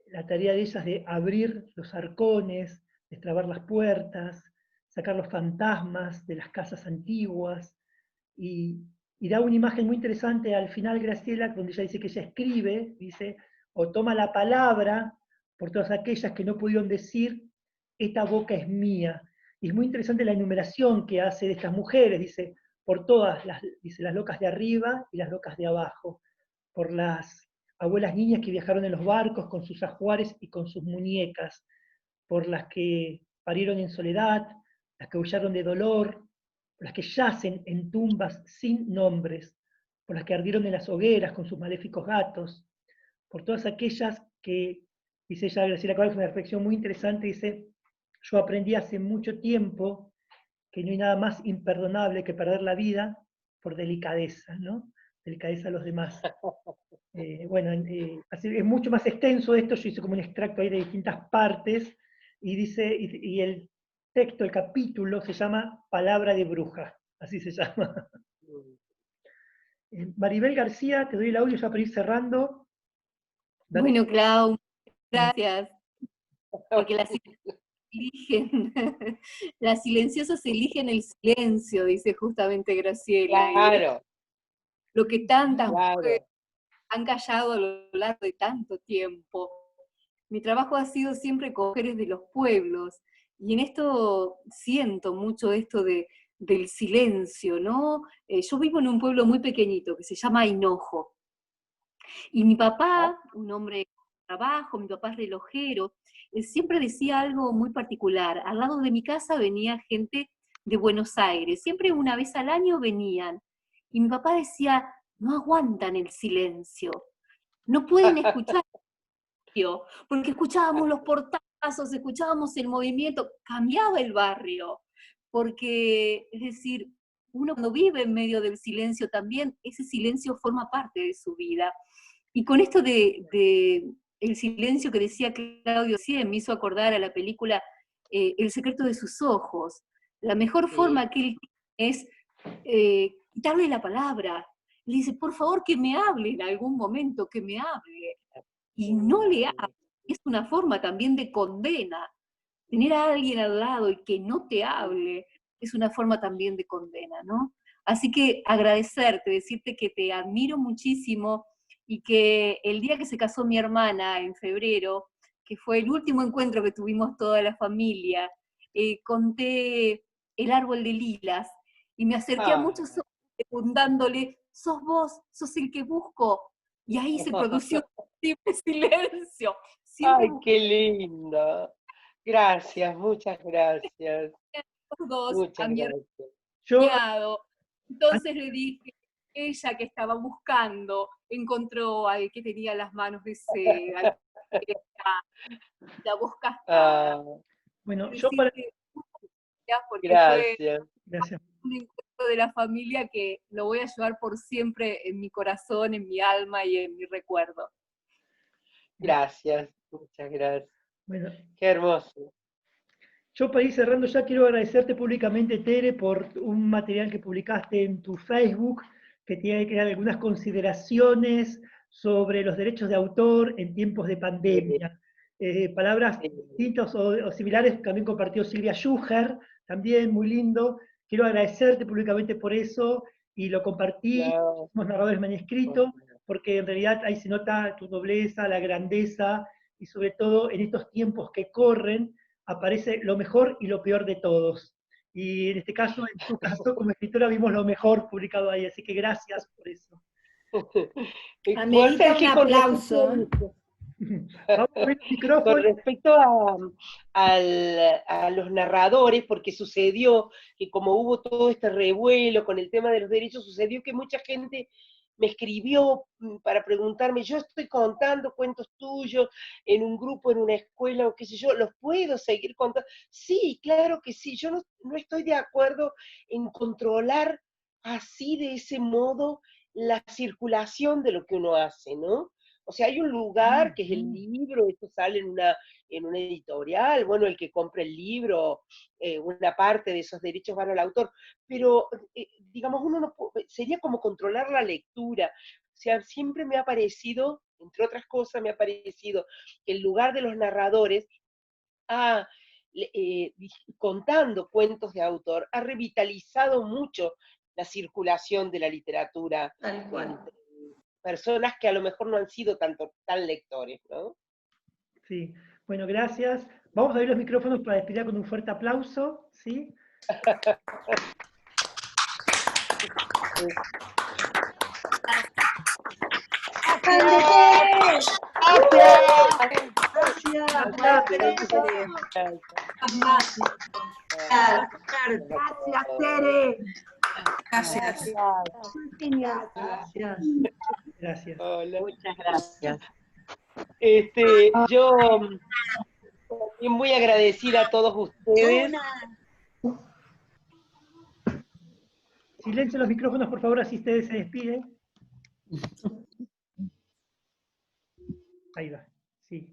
la tarea de ellas de abrir los arcones, destrabar las puertas, sacar los fantasmas de las casas antiguas, y da una imagen muy interesante al final, Graciela, donde ella dice que ella escribe, dice, o toma la palabra por todas aquellas que no pudieron decir, esta boca es mía. Y es muy interesante la enumeración que hace de estas mujeres, dice, por todas, dice, las locas de arriba y las locas de abajo, por las abuelas niñas que viajaron en los barcos con sus ajuares y con sus muñecas, por las que parieron en soledad, las que huyeron de dolor, por las que yacen en tumbas sin nombres, por las que ardieron en las hogueras con sus maléficos gatos, por todas aquellas que, dice ella, Graciela Cabal, es una reflexión muy interesante, dice, yo aprendí hace mucho tiempo que no hay nada más imperdonable que perder la vida por delicadeza, ¿no? Delicadeza a los demás. Bueno, es mucho más extenso esto, yo hice como un extracto ahí de distintas partes, y dice, y el texto, el capítulo, se llama Palabra de Bruja, así se llama. Maribel García, te doy el audio ya para ir cerrando. Bueno, Clau, gracias. Porque las silenciosas eligen el silencio, dice justamente Graciela. Claro. Lo que tantas mujeres han callado a lo largo de tanto tiempo. Mi trabajo ha sido siempre con mujeres de los pueblos, y en esto siento mucho esto del silencio, ¿no? Yo vivo en un pueblo muy pequeñito que se llama Hinojo, y mi papá, un hombre de trabajo, mi papá es relojero, siempre decía algo muy particular. Al lado de mi casa venía gente de Buenos Aires, siempre una vez al año venían, y mi papá decía, no aguantan el silencio, no pueden escuchar el silencio, porque escuchábamos los portazos, escuchábamos el movimiento, cambiaba el barrio, porque, es decir, uno cuando vive en medio del silencio también, ese silencio forma parte de su vida. Y con esto de el silencio que decía Claudio Cien, me hizo acordar a la película El secreto de sus ojos. La mejor forma que él tiene es quitarle la palabra. Le dice, por favor que me hable en algún momento, que me hable. Y no le habla. Es una forma también de condena. Tener a alguien al lado y que no te hable es una forma también de condena, ¿no? Así que agradecerte, decirte que te admiro muchísimo, y que el día que se casó mi hermana, en febrero, que fue el último encuentro que tuvimos toda la familia, conté El árbol de lilas, y me acerqué a muchos hombres preguntándole, ¿sos vos? ¿Sos el que busco? Y ahí se produjo un silencio. ¡Ay, qué lindo! Gracias, muchas gracias. A mi hermano. Entonces le dije, ella que estaba buscando, encontró al que tenía las manos de seda, la voz cascada. Bueno, yo para... Gracias. Fue un encuentro de la familia que lo voy a llevar por siempre en mi corazón, en mi alma y en mi recuerdo. Gracias, muchas gracias. Bueno, qué hermoso. Yo para ir cerrando ya quiero agradecerte públicamente, Tere, por un material que publicaste en tu Facebook, que tiene que dar algunas consideraciones sobre los derechos de autor en tiempos de pandemia. Palabras distintas o similares también compartió Silvia Schuher, también muy lindo. Quiero agradecerte públicamente por eso, y lo compartí, somos narradores manuscritos, porque en realidad ahí se nota tu nobleza, la grandeza, y sobre todo en estos tiempos que corren, aparece lo mejor y lo peor de todos. Y en este caso, en tu caso, como escritora, vimos lo mejor publicado ahí, así que gracias por eso. Amerita un aplauso. Con respecto a los narradores, porque sucedió que como hubo todo este revuelo con el tema de los derechos, sucedió que mucha gente me escribió para preguntarme, yo estoy contando cuentos tuyos en un grupo, en una escuela, o qué sé yo, ¿los puedo seguir contando? Sí, claro que sí, yo no estoy de acuerdo en controlar así, de ese modo, la circulación de lo que uno hace, ¿no? O sea, hay un lugar que es el libro, esto sale en una editorial, bueno, el que compra el libro, una parte de esos derechos van al autor, pero, digamos, uno no puede, sería como controlar la lectura. O sea, siempre me ha parecido, entre otras cosas, me ha parecido que el lugar de los narradores contando cuentos de autor, ha revitalizado mucho la circulación de la literatura entre personas que a lo mejor no han sido tan lectores, ¿no? Sí, bueno, gracias. Vamos a abrir los micrófonos para despedir con un fuerte aplauso, ¿sí? Gracias, Tere. Gracias. Gracias. Hola. Muchas gracias. Yo también muy agradecida a todos ustedes. Silencio los micrófonos, por favor, así ustedes se despiden. Ahí va, sí.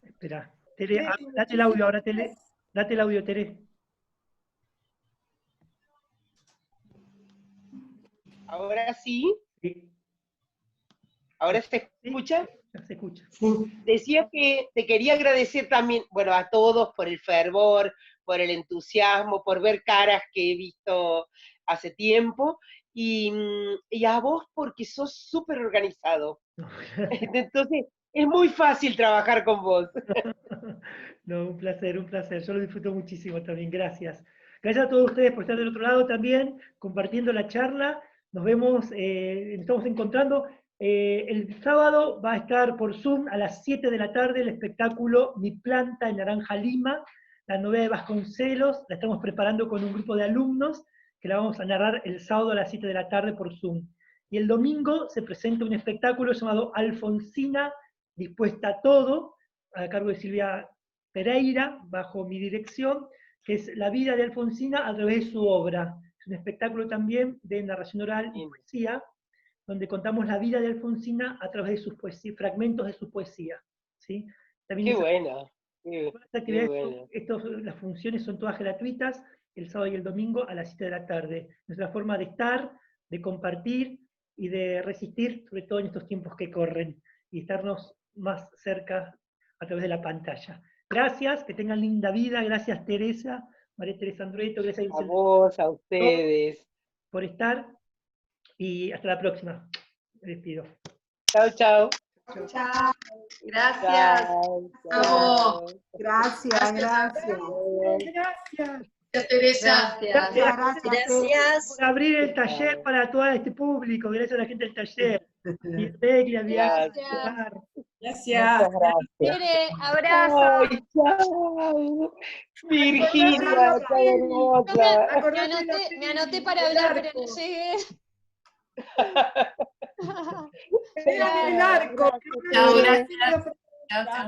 Espera, Tere, date el audio ahora, Tere. Date el audio, Tere. Ahora sí. Sí. ¿Ahora se escucha? Se escucha. Decía que te quería agradecer también, bueno, a todos por el fervor, por el entusiasmo, por ver caras que he visto hace tiempo, y a vos porque sos súper organizado. Entonces, es muy fácil trabajar con vos. No, un placer, un placer. Yo lo disfruto muchísimo también, gracias. Gracias a todos ustedes por estar del otro lado también, compartiendo la charla. Nos vemos, nos estamos encontrando. El sábado va a estar por Zoom a las 7 de la tarde el espectáculo Mi Planta en Naranja Lima, la novela de Vasconcelos. La estamos preparando con un grupo de alumnos que la vamos a narrar el sábado a las 7 de la tarde por Zoom. Y el domingo se presenta un espectáculo llamado Alfonsina dispuesta a todo, a cargo de Silvia Pereira, bajo mi dirección, que es la vida de Alfonsina a través de su obra. Es un espectáculo también de narración oral y poesía, donde contamos la vida de Alfonsina a través de sus poesías, fragmentos de su poesía. ¿sí? También Qué bueno. Las funciones son todas gratuitas, el sábado y el domingo a las 7 de la tarde. Nuestra forma de estar, de compartir y de resistir, sobre todo en estos tiempos que corren, y estarnos más cerca a través de la pantalla. Gracias, que tengan linda vida, gracias Teresa, María Teresa Andrueto, gracias a vos, a ustedes. Por estar, y hasta la próxima. Me despido. Chao, chao. Chao. Gracias. Chao. Gracias, gracias. Gracias. Teresa. Gracias. Por abrir el taller para todo este público, gracias a la gente del taller. Gracias. Gracias. Tere, abrazo. Ay, chao. Virginia, qué hermosa. Me anoté para hablar, pero no llegué. El arco. Chao, gracias.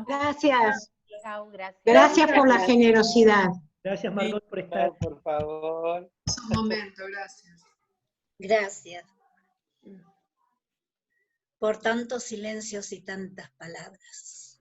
Gracias. Chao, gracias. Gracias por la generosidad. Gracias, Margot, por estar. Por favor. Un momento, gracias. Gracias. Por tantos silencios y tantas palabras.